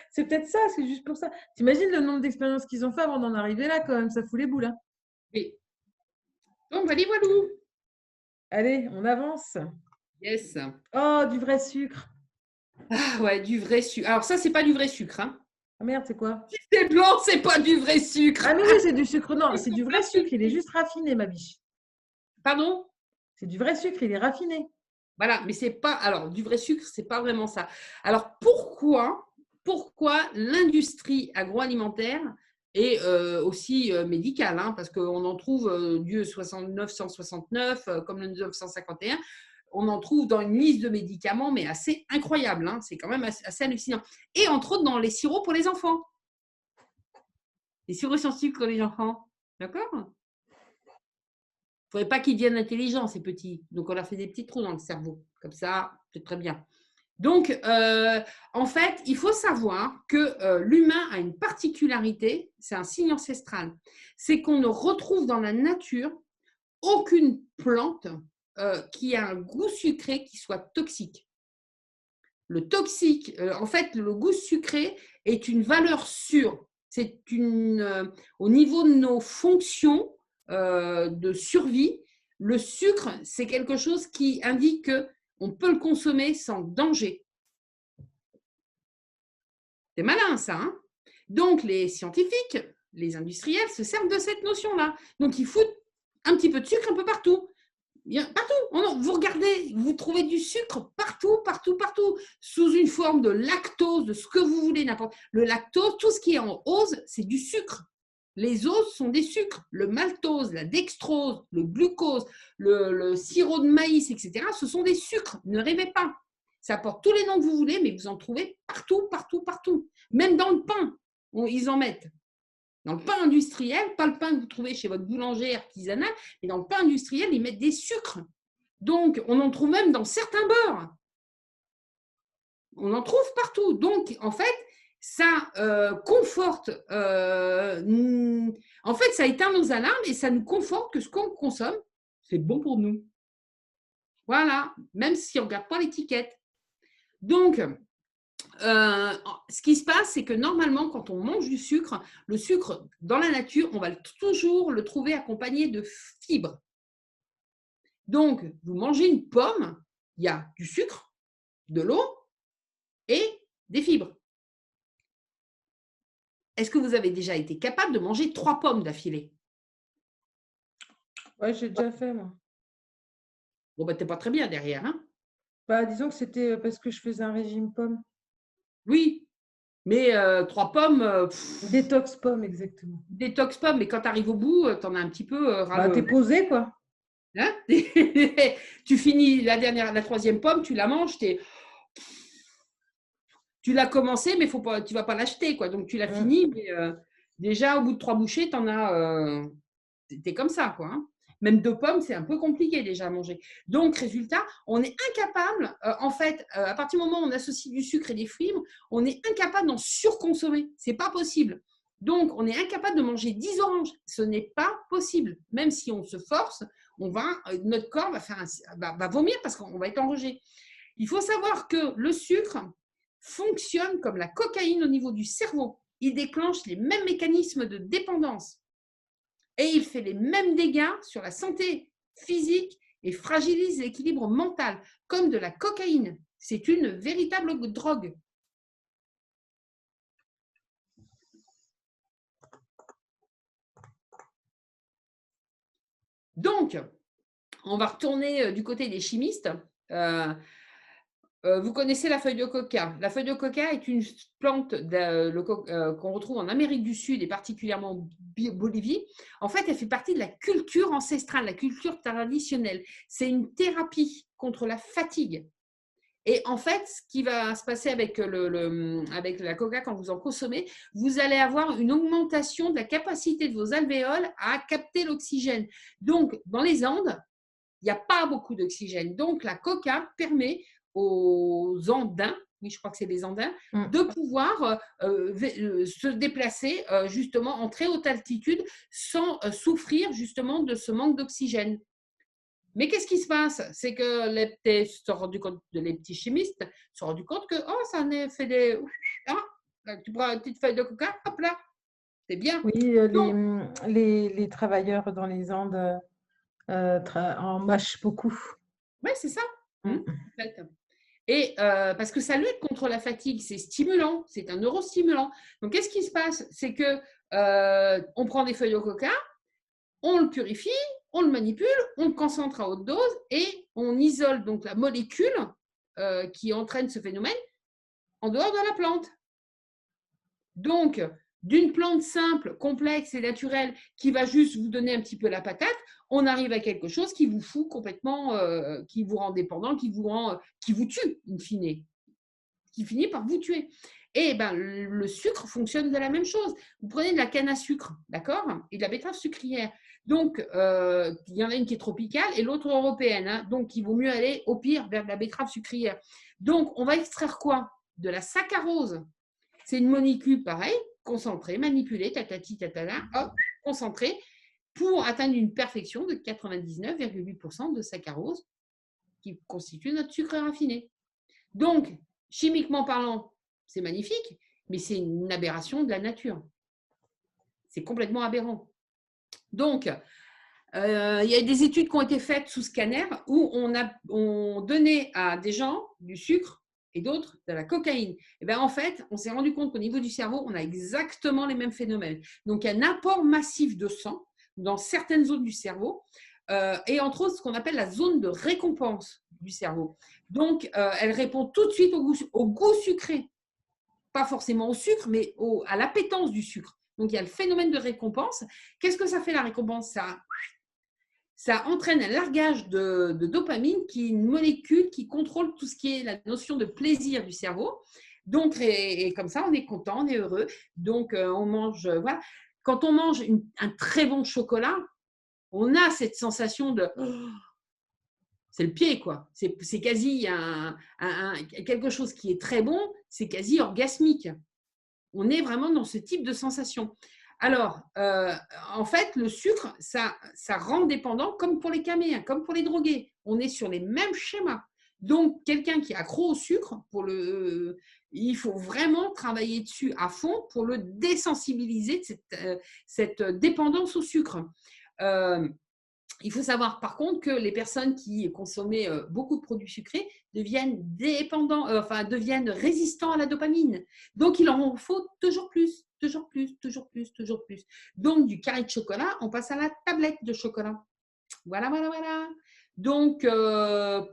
C'est peut-être ça, c'est juste pour ça. T'imagines le nombre d'expériences qu'ils ont fait avant d'en arriver là, quand même, ça fout les boules, hein. Oui. Donc, voilà, voilà. Allez, on avance. Yes. Oh, du vrai sucre. Ah ouais, du vrai sucre. Alors ça, c'est pas du vrai sucre, hein. Ah merde, c'est quoi? Si c'est blanc, c'est pas du vrai sucre. Ah mais oui, c'est du sucre. Non, c'est du vrai sucre. Il est juste raffiné, ma biche. Pardon? C'est du vrai sucre, il est raffiné. Voilà, mais c'est pas. Alors, du vrai sucre, c'est pas vraiment ça. Alors, pourquoi l'industrie agroalimentaire et aussi médicale, hein, parce qu'on en trouve du 69, 169, comme le 951, on en trouve dans une liste de médicaments, mais assez incroyable, hein, c'est quand même assez hallucinant. Et entre autres, dans les sirops pour les enfants. Les sirops sans sucre pour les enfants. D'accord? Il ne faudrait pas qu'ils deviennent intelligents, ces petits. Donc, on leur fait des petits trous dans le cerveau. Comme ça, c'est très bien. Donc, en fait, il faut savoir que l'humain a une particularité, c'est un signe ancestral, c'est qu'on ne retrouve dans la nature aucune plante qui a un goût sucré qui soit toxique. Le toxique, en fait, le goût sucré est une valeur sûre. C'est au niveau de nos fonctions de survie, le sucre, c'est quelque chose qui indique qu'on peut le consommer sans danger. C'est malin, ça, hein? Donc, les scientifiques, les industriels se servent de cette notion-là. Donc, ils foutent un petit peu de sucre un peu partout. Partout. Vous regardez, vous trouvez du sucre partout, partout, partout, sous une forme de lactose, de ce que vous voulez, n'importe. Le lactose, tout ce qui est en ose, c'est du sucre. Les oses sont des sucres. Le maltose, la dextrose, le glucose, le sirop de maïs, etc., ce sont des sucres. Ne rêvez pas. Ça porte tous les noms que vous voulez, mais vous en trouvez partout, partout, partout. Même dans le pain, ils en mettent. Dans le pain industriel, pas le pain que vous trouvez chez votre boulanger artisanal, mais dans le pain industriel, ils mettent des sucres. Donc, on en trouve même dans certains beurres. On en trouve partout. Donc, en fait, ça conforte, en fait, ça éteint nos alarmes et ça nous conforte que ce qu'on consomme, c'est bon pour nous. Voilà, même si on ne regarde pas l'étiquette. Donc, ce qui se passe, c'est que normalement, quand on mange du sucre, le sucre dans la nature, on va toujours le trouver accompagné de fibres. Donc, vous mangez une pomme, il y a du sucre, de l'eau et des fibres. Est-ce que vous avez déjà été capable de manger 3 pommes d'affilée? Ouais, j'ai déjà fait, moi. Bon, ben, t'es pas très bien derrière, hein? Bah, disons que c'était parce que je faisais un régime pomme. Oui, mais 3 pommes, Détox pomme, exactement. détox pommes, mais quand tu arrives au bout, tu en as un petit peu ras Bah, t'es posé, quoi. hein? Tu finis la 3e pomme, tu la manges, tu l'as commencé, mais faut pas, tu ne vas pas l'acheter, quoi. Donc, tu l'as fini, mais déjà, au bout de 3 bouchées, tu en as. T'es comme ça, quoi. Hein. Même 2 pommes, c'est un peu compliqué déjà à manger. Donc, résultat, on est incapable, en fait, à partir du moment où on associe du sucre et des fibres, on est incapable d'en surconsommer. C'est pas possible. Donc, on est incapable de manger 10 oranges. Ce n'est pas possible. Même si on se force, notre corps va vomir parce qu'on va être en rejet. Il faut savoir que le sucre fonctionne comme la cocaïne au niveau du cerveau. Il déclenche les mêmes mécanismes de dépendance. Et il fait les mêmes dégâts sur la santé physique et fragilise l'équilibre mental, comme de la cocaïne. C'est une véritable drogue. Donc, on va retourner du côté des chimistes. Vous connaissez la feuille de coca. La feuille de coca est une plante qu'on retrouve en Amérique du Sud et particulièrement en Bolivie. En fait, elle fait partie de la culture ancestrale, la culture traditionnelle. C'est une thérapie contre la fatigue. Et en fait, ce qui va se passer avec la coca quand vous en consommez, vous allez avoir une augmentation de la capacité de vos alvéoles à capter l'oxygène. Donc, dans les Andes, il n'y a pas beaucoup d'oxygène. Donc, la coca permet aux Andins, oui, je crois que c'est les Andins, de pouvoir se déplacer justement en très haute altitude sans souffrir justement de ce manque d'oxygène. Mais qu'est-ce qui se passe? C'est que les petits chimistes se sont rendus compte que ça en a fait des. Ah, tu prends une petite feuille de coca, hop là, c'est bien. Oui, les travailleurs dans les Andes en mâchent beaucoup. Oui, c'est ça. En fait. Et parce que ça lutte contre la fatigue, c'est stimulant, c'est un neurostimulant. Donc, qu'est-ce qui se passe? C'est que on prend des feuilles de coca, on le purifie, on le manipule, on le concentre à haute dose et on isole donc la molécule qui entraîne ce phénomène en dehors de la plante. Donc, d'une plante simple, complexe et naturelle qui va juste vous donner un petit peu la patate, on arrive à quelque chose qui vous fout complètement, qui vous rend dépendant, qui vous tue, in fine, qui finit par vous tuer. Et ben, le sucre fonctionne de la même chose. Vous prenez de la canne à sucre, d'accord, et de la betterave sucrière. Donc, il y en a une qui est tropicale et l'autre européenne. Hein, donc, il vaut mieux aller au pire vers de la betterave sucrière. Donc, on va extraire quoi? De la saccharose. C'est une molécule, pareil, concentrée, manipulée, tatati, tatala, hop, concentrée, pour atteindre une perfection de 99,8% de saccharose qui constitue notre sucre raffiné. Donc, chimiquement parlant, c'est magnifique, mais c'est une aberration de la nature. C'est complètement aberrant. Donc, il y a des études qui ont été faites sous scanner où on donnait à des gens du sucre et d'autres de la cocaïne. Et bien, en fait, on s'est rendu compte qu'au niveau du cerveau, on a exactement les mêmes phénomènes. Donc, il y a un apport massif de sang dans certaines zones du cerveau et entre autres ce qu'on appelle la zone de récompense du cerveau. Donc, elle répond tout de suite au goût sucré. Pas forcément au sucre, mais à l'appétence du sucre. Donc, il y a le phénomène de récompense. Qu'est-ce que ça fait la récompense? Ça entraîne un largage de dopamine, qui est une molécule qui contrôle tout ce qui est la notion de plaisir du cerveau. Donc, et comme ça, on est content, on est heureux. Donc, on mange, voilà. Quand on mange un très bon chocolat, on a cette sensation de… C'est le pied, quoi. C'est quasi quelque chose qui est très bon, c'est quasi orgasmique. On est vraiment dans ce type de sensation. Alors, en fait, le sucre, ça rend dépendant comme pour les caméens, comme pour les drogués. On est sur les mêmes schémas. Donc, quelqu'un qui est accro au sucre, il faut vraiment travailler dessus à fond pour le désensibiliser de cette dépendance au sucre. Il faut savoir par contre que les personnes qui consommaient beaucoup de produits sucrés deviennent dépendants, deviennent résistants à la dopamine. Donc, il en faut toujours plus, toujours plus, toujours plus, toujours plus. Donc, du carré de chocolat, on passe à la tablette de chocolat. Voilà, voilà, voilà. Donc,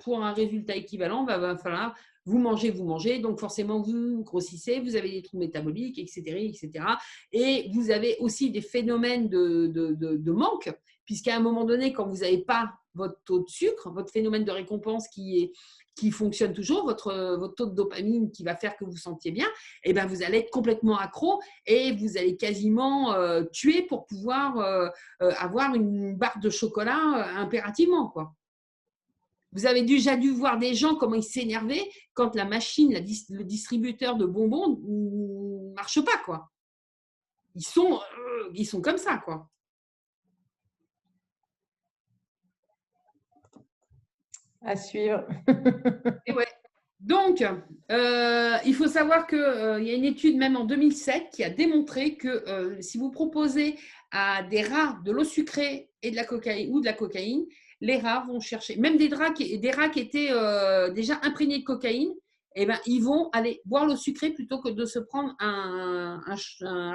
pour un résultat équivalent, il va falloir vous mangez. Donc, forcément, vous grossissez, vous avez des troubles métaboliques, etc., etc. Et vous avez aussi des phénomènes de manque, puisqu'à un moment donné, quand vous n'avez pas votre taux de sucre, votre phénomène de récompense qui fonctionne toujours, votre taux de dopamine qui va faire que vous vous sentiez bien, eh ben, vous allez être complètement accro et vous allez quasiment tuer pour pouvoir avoir une barre de chocolat impérativement, quoi. Vous avez déjà dû voir des gens comment ils s'énervaient quand la machine, le distributeur de bonbons ne marche pas, quoi. Ils sont comme ça, quoi. À suivre. Et ouais. Donc, il faut savoir qu'il y a une étude même en 2007 qui a démontré que si vous proposez à des rats de l'eau sucrée et de la cocaïne ou de la cocaïne, les rats vont chercher, même des rats qui étaient déjà imprégnés de cocaïne, eh ben, ils vont aller boire l'eau sucrée plutôt que de se prendre un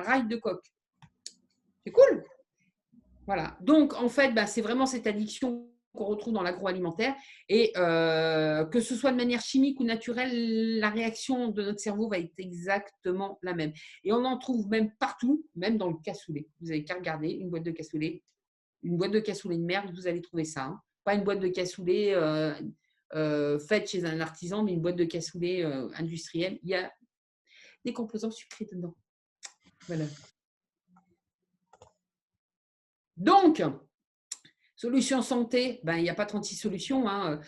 rail de coke. C'est cool. Voilà. Donc, en fait, c'est vraiment cette addiction qu'on retrouve dans l'agroalimentaire et que ce soit de manière chimique ou naturelle, la réaction de notre cerveau va être exactement la même. Et on en trouve même partout, même dans le cassoulet. Vous n'avez qu'à regarder une boîte de cassoulet de merde, vous allez trouver ça. Hein. Pas une boîte de cassoulet faite chez un artisan, mais une boîte de cassoulet industrielle. Il y a des composants sucrés dedans. Voilà. Donc, solution santé, il n'y a pas 36 solutions. Hein.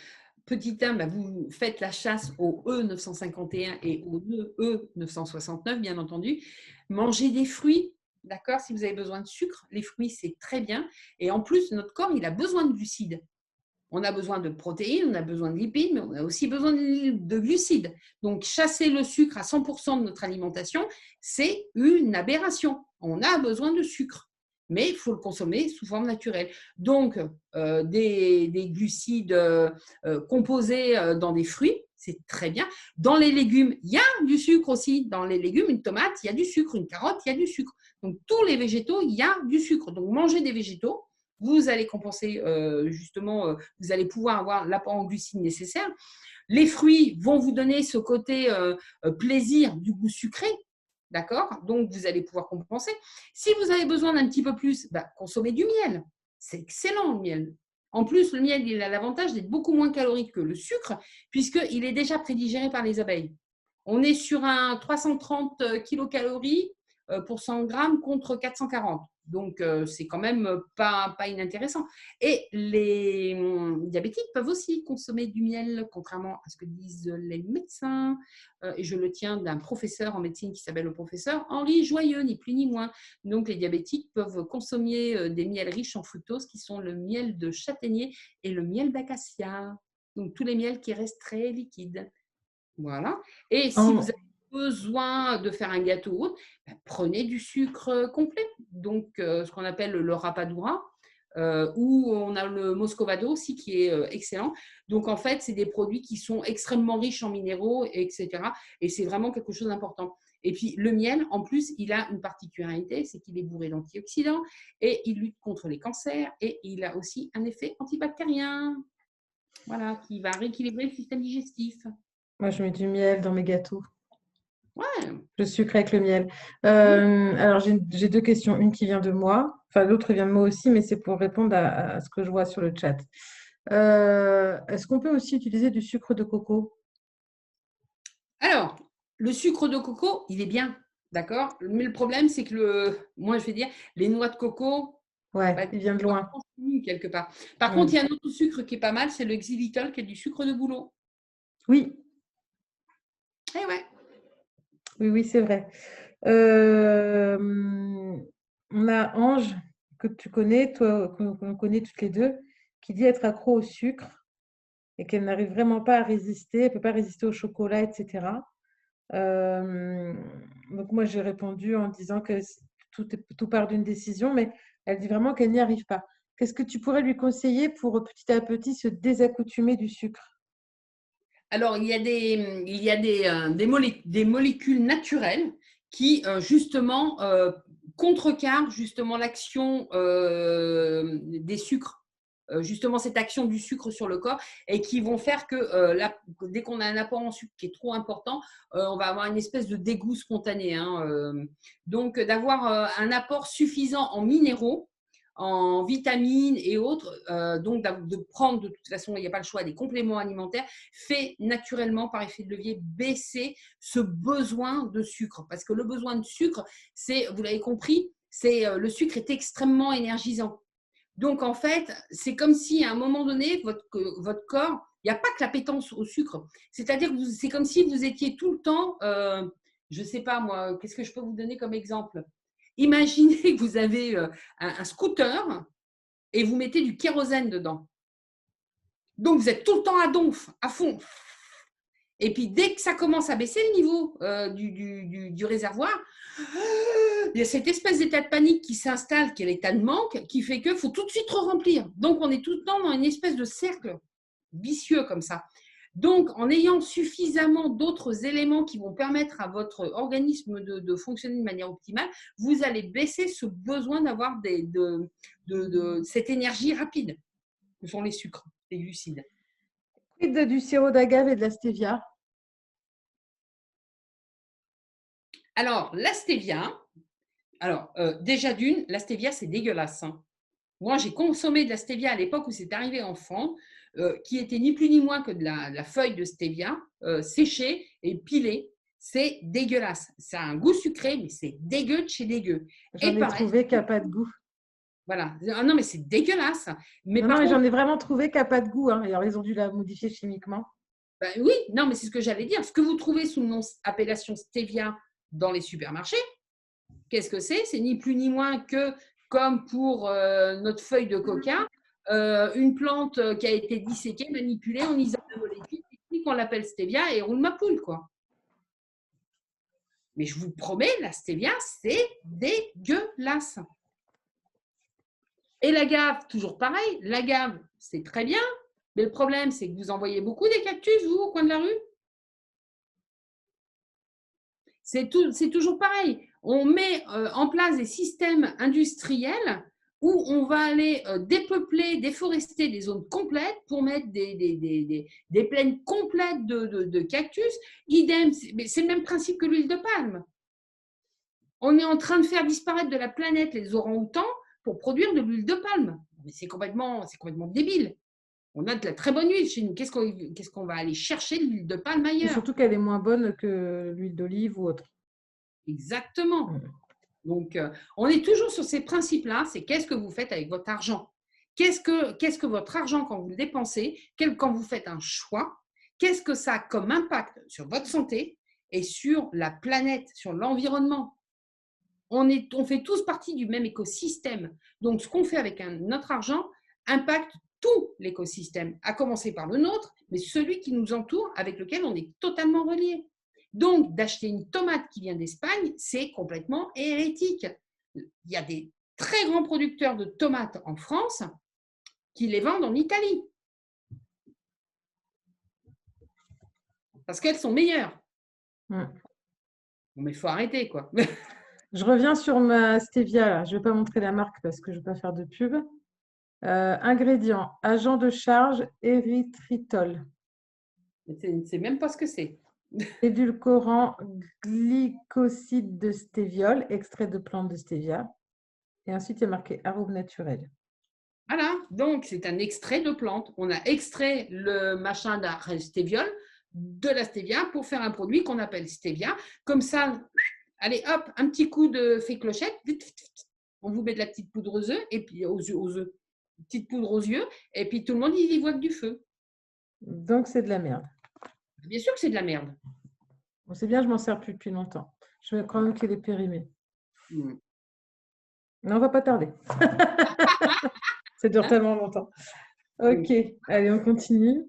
Petit 1, vous faites la chasse au E951 et au E969, bien entendu. Mangez des fruits, d'accord, si vous avez besoin de sucre. Les fruits, c'est très bien. Et en plus, notre corps, il a besoin de glucides. On a besoin de protéines, on a besoin de lipides, mais on a aussi besoin de glucides. Donc, chasser le sucre à 100% de notre alimentation, c'est une aberration. On a besoin de sucre, mais il faut le consommer sous forme naturelle. Donc, des glucides composés dans des fruits, c'est très bien. Dans les légumes, il y a du sucre aussi. Dans les légumes, une tomate, il y a du sucre. Une carotte, il y a du sucre. Donc, tous les végétaux, il y a du sucre. Donc, mangez des végétaux. Vous allez compenser justement, vous allez pouvoir avoir l'apport en glucides nécessaire. Les fruits vont vous donner ce côté plaisir du goût sucré, d'accord? Donc, vous allez pouvoir compenser. Si vous avez besoin d'un petit peu plus, consommez du miel. C'est excellent le miel. En plus, le miel, il a l'avantage d'être beaucoup moins calorique que le sucre puisqu'il est déjà prédigéré par les abeilles. On est sur un 330 kilocalories pour 100 grammes contre 440. Donc, c'est quand même pas inintéressant. Et les diabétiques peuvent aussi consommer du miel, contrairement à ce que disent les médecins. Et je le tiens d'un professeur en médecine qui s'appelle le professeur Henri Joyeux, ni plus ni moins. Donc, les diabétiques peuvent consommer des miels riches en fructose, qui sont le miel de châtaignier et le miel d'acacia. Donc, tous les miels qui restent très liquides. Voilà. Et si vous En- avez besoin de faire un gâteau ou autre, prenez du sucre complet. Donc, ce qu'on appelle le rapadura, ou on a le moscovado aussi qui est excellent. Donc, en fait, c'est des produits qui sont extrêmement riches en minéraux, etc. Et c'est vraiment quelque chose d'important. Et puis, le miel, en plus, il a une particularité, c'est qu'il est bourré d'antioxydants et il lutte contre les cancers et il a aussi un effet antibactérien, voilà, qui va rééquilibrer le système digestif. Moi, je mets du miel dans mes gâteaux. Ouais. Je sucre avec le miel. Oui. Alors, j'ai deux questions. Une qui vient de moi. Enfin, l'autre vient de moi aussi, mais c'est pour répondre à ce que je vois sur le chat. Est-ce qu'on peut aussi utiliser du sucre de coco? Alors, le sucre de coco, il est bien, d'accord? Mais le problème, c'est que moi, je vais dire, les noix de coco, Ouais, il vient de loin. quelque part. Par contre, il Mm. y a un autre sucre qui est pas mal, c'est le xylitol, qui est du sucre de bouleau. Oui, Eh ouais. oui, oui, c'est vrai. Euh, on a Ange, que tu connais, toi, qu'on connaît toutes les deux, qui dit être accro au sucre et qu'elle n'arrive vraiment pas à résister, elle ne peut pas résister au chocolat, etc. Euh, donc moi, j'ai répondu en disant que tout part d'une décision, mais elle dit vraiment qu'elle n'y arrive pas. Qu'est-ce que tu pourrais lui conseiller pour petit à petit se désaccoutumer du sucre? Alors, des molécules naturelles qui, justement, contrecarrent justement l'action des sucres, justement cette action du sucre sur le corps, et qui vont faire que dès qu'on a un apport en sucre qui est trop important, on va avoir une espèce de dégoût spontané, hein, donc, d'avoir un apport suffisant en minéraux, en vitamines et autres, donc de prendre, de toute façon, il n'y a pas le choix, des compléments alimentaires, fait naturellement, par effet de levier, baisser ce besoin de sucre. Parce que le besoin de sucre, c'est, vous l'avez compris, le sucre est extrêmement énergisant. Donc, en fait, c'est comme si à un moment donné, votre corps, il n'y a pas que l'appétence au sucre. C'est-à-dire que c'est comme si vous étiez tout le temps, je ne sais pas moi, qu'est-ce que je peux vous donner comme exemple? Imaginez que vous avez un scooter et vous mettez du kérosène dedans. Donc, vous êtes tout le temps à donf, à fond. Et puis, dès que ça commence à baisser le niveau du réservoir, il y a cette espèce d'état de panique qui s'installe, qui est l'état de manque, qui fait qu'il faut tout de suite remplir. Donc, on est tout le temps dans une espèce de cercle vicieux comme ça. Donc, en ayant suffisamment d'autres éléments qui vont permettre à votre organisme de fonctionner de manière optimale, vous allez baisser ce besoin d'avoir cette énergie rapide, que sont les sucres, les glucides. Quid du sirop d'agave et de la stevia? Alors, la stevia, déjà d'une, la stevia, c'est dégueulasse, hein. Moi, j'ai consommé de la stevia à l'époque où c'est arrivé en France, qui était ni plus ni moins que de la feuille de stevia séchée et pilée. C'est dégueulasse. Ça a un goût sucré, mais c'est dégueu de chez dégueu. J'en Et ai pareil, trouvé qui n'a pas de goût. voilà. Ah non, mais c'est dégueulasse. Mais Non, non, par mais contre, j'en ai vraiment trouvé qui n'a pas de goût, hein. Alors, ils ont dû la modifier chimiquement. ben oui, non, mais c'est ce que j'allais dire. Ce que vous trouvez sous le nom appellation stevia dans les supermarchés, qu'est-ce que c'est? C'est ni plus ni moins que, comme pour notre feuille de coca, une plante qui a été disséquée, manipulée, on isole la molécule, et qu'on l'appelle stevia et roule ma poule, quoi. Mais je vous promets, la stevia, c'est dégueulasse. Et l'agave, toujours pareil. L'agave, c'est très bien, mais le problème, c'est que vous en voyez beaucoup des cactus, vous, au coin de la rue. C'est toujours pareil. On met en place des systèmes industriels où on va aller dépeupler, déforester des zones complètes pour mettre des plaines complètes de cactus. Idem, c'est le même principe que l'huile de palme. On est en train de faire disparaître de la planète les orang-outans pour produire de l'huile de palme. Mais c'est complètement débile. On a de la très bonne huile chez nous. Qu'est-ce qu'on va aller chercher de l'huile de palme Et ailleurs? surtout qu'elle est moins bonne que l'huile d'olive ou autre. Exactement. Donc, on est toujours sur ces principes-là, c'est qu'est-ce que vous faites avec votre argent? Qu'est-ce que votre argent, quand vous le dépensez, quand vous faites un choix, qu'est-ce que ça a comme impact sur votre santé et sur la planète, sur l'environnement? On fait tous partie du même écosystème. Donc, ce qu'on fait avec notre argent impacte tout l'écosystème, à commencer par le nôtre, mais celui qui nous entoure, avec lequel on est totalement relié. Donc, d'acheter une tomate qui vient d'Espagne, c'est complètement hérétique. Il y a des très grands producteurs de tomates en France qui les vendent en Italie. Parce qu'elles sont meilleures. Mais il faut arrêter, quoi. Je reviens sur ma stevia, là. Je ne vais pas montrer la marque parce que je ne vais pas faire de pub. Ingrédients, agent de charge, érythritol. C'est même pas ce que c'est. Édulcorant, glycoside de stéviol, extrait de plante de stevia. Et ensuite, il y a marqué arôme naturel. Voilà, donc c'est un extrait de plante. On a extrait le machin de stéviol de la stevia pour faire un produit qu'on appelle stevia. Comme ça, allez hop, un petit coup de fée clochette, on vous met de la petite poudre aux œufs, et puis aux œufs, petite poudre aux yeux, et puis tout le monde il y voit que du feu. Donc c'est de la merde. Bien sûr que c'est de la merde. Bon, c'est bien, je m'en sers plus depuis longtemps. Je crois même qu'il est périmé. Non, on va pas tarder. Ça dure tellement longtemps. Ok, allez, on continue.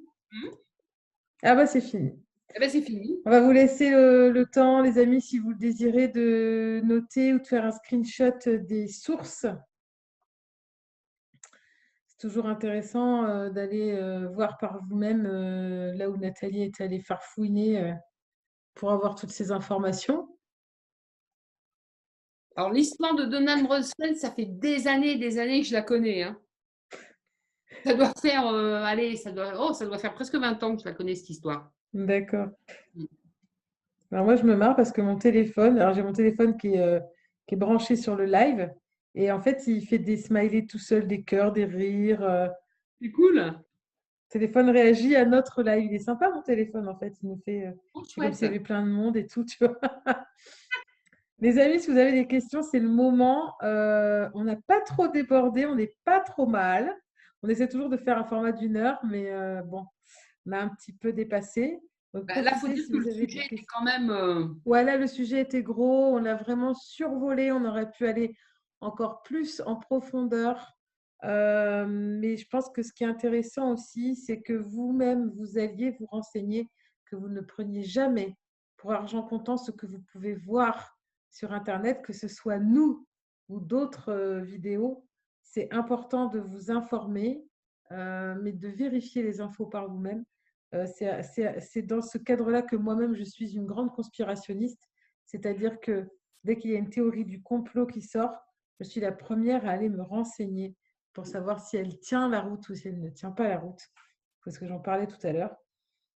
Ah bah c'est fini. Eh ben, c'est fini. On va vous laisser le temps, les amis, si vous le désirez, de noter ou de faire un screenshot des sources. C'est toujours intéressant d'aller voir par vous-même là où Nathalie est allée farfouiner pour avoir toutes ces informations. Alors, l'histoire de Donald Rumsfeld, ça fait des années que je la connais. Hein. Ça doit faire, ça doit faire presque 20 ans que je la connais, cette histoire. D'accord. Alors moi, je me marre parce que mon téléphone, alors j'ai mon téléphone qui est branché sur le live et en fait, il fait des smileys tout seul, des cœurs, des rires. C'est cool. Le téléphone réagit à notre live. Il est sympa, mon téléphone, en fait. Il nous fait c'est comme s'il y avait plein de monde et tout, tu vois. Les amis, si vous avez des questions, c'est le moment. On n'a pas trop débordé, on n'est pas trop mal. On essaie toujours de faire un format d'1 heure, mais bon, on a un petit peu dépassé. Donc, Là, il faut profitez dire si que vous le avez sujet des était questions. quand même. Ouais, là, le sujet était gros. On l'a vraiment survolé. On aurait pu aller encore plus en profondeur. Mais je pense que ce qui est intéressant aussi, c'est que vous-même, vous alliez vous renseigner, que vous ne preniez jamais pour argent comptant ce que vous pouvez voir sur Internet, que ce soit nous ou d'autres vidéos. C'est important de vous informer, mais de vérifier les infos par vous-même. C'est dans ce cadre-là que moi-même, je suis une grande conspirationniste. C'est-à-dire que dès qu'il y a une théorie du complot qui sort, je suis la première à aller me renseigner pour savoir si elle tient la route ou si elle ne tient pas la route. Parce que j'en parlais tout à l'heure.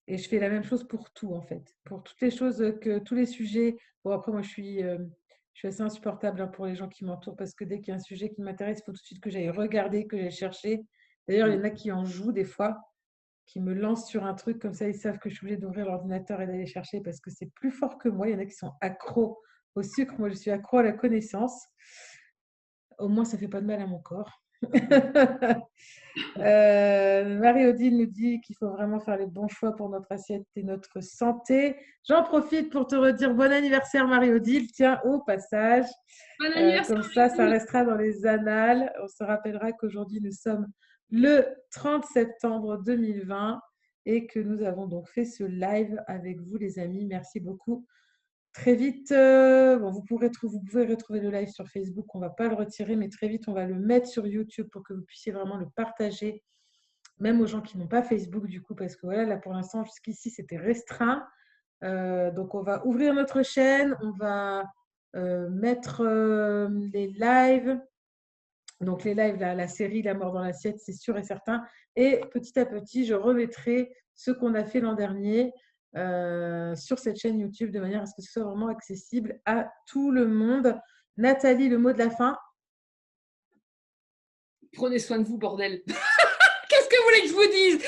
Et je fais la même chose pour tout, en fait. Pour toutes les choses, tous les sujets. Bon, après, moi, je suis assez insupportable pour les gens qui m'entourent parce que dès qu'il y a un sujet qui m'intéresse, il faut tout de suite que j'aille regarder, que j'aille chercher. D'ailleurs, il y en a qui en jouent des fois, qui me lancent sur un truc comme ça. Ils savent que je suis obligée d'ouvrir l'ordinateur et d'aller chercher parce que c'est plus fort que moi. Il y en a qui sont accros au sucre. Moi, je suis accro à la connaissance. Au moins, ça ne fait pas de mal à mon corps. Marie-Odile nous dit qu'il faut vraiment faire les bons choix pour notre assiette et notre santé. J'en profite pour te redire bon anniversaire, Marie-Odile. Tiens, au passage. Bon anniversaire. Comme ça restera dans les annales. On se rappellera qu'aujourd'hui, nous sommes le 30 septembre 2020 et que nous avons donc fait ce live avec vous, les amis. Merci beaucoup. Très vite, vous pouvez retrouver le live sur Facebook, on ne va pas le retirer, mais très vite, on va le mettre sur YouTube pour que vous puissiez vraiment le partager, même aux gens qui n'ont pas Facebook, du coup, parce que voilà, là, pour l'instant, jusqu'ici, c'était restreint. Donc, on va ouvrir notre chaîne, on va mettre les lives. Donc, les lives, la série La mort dans l'assiette, c'est sûr et certain. Et petit à petit, je remettrai ce qu'on a fait l'an dernier sur cette chaîne YouTube de manière à ce que ce soit vraiment accessible à tout le monde. Nathalie, le mot de la fin. Prenez soin de vous, bordel. Qu'est-ce que vous voulez que je vous dise?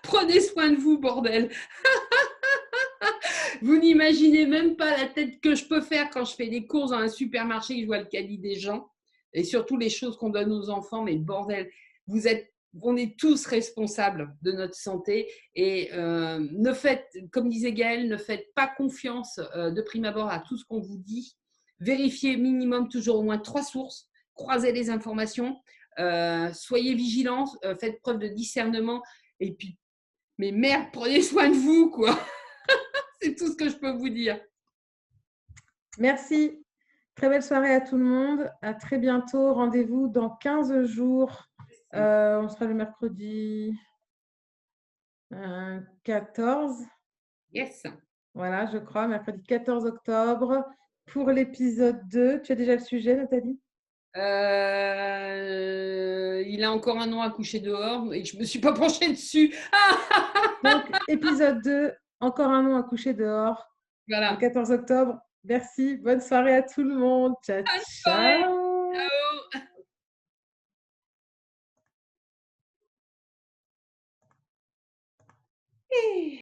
Prenez soin de vous, bordel. Vous n'imaginez même pas la tête que je peux faire quand je fais des courses dans un supermarché, que je vois le caddie des gens et surtout les choses qu'on donne aux enfants. Mais bordel, on est tous responsables de notre santé et ne faites, comme disait Gaëlle, ne faites pas confiance de prime abord à tout ce qu'on vous dit. Vérifiez minimum toujours au moins 3 sources, croisez les informations, soyez vigilants, faites preuve de discernement et puis, mais merde, prenez soin de vous, quoi. C'est tout ce que je peux vous dire. Merci. Très belle soirée à tout le monde. À très bientôt. Rendez-vous dans 15 jours. On sera le mercredi 14. Yes. Voilà, je crois, mercredi 14 octobre pour l'épisode 2. Tu as déjà le sujet, Nathalie? Il a encore un an à coucher dehors et je ne me suis pas penchée dessus. Donc, épisode 2, encore un an à coucher dehors, le Voilà. 14 octobre. Merci, bonne soirée à tout le monde. Ciao, Bonne soirée. ciao. Ciao.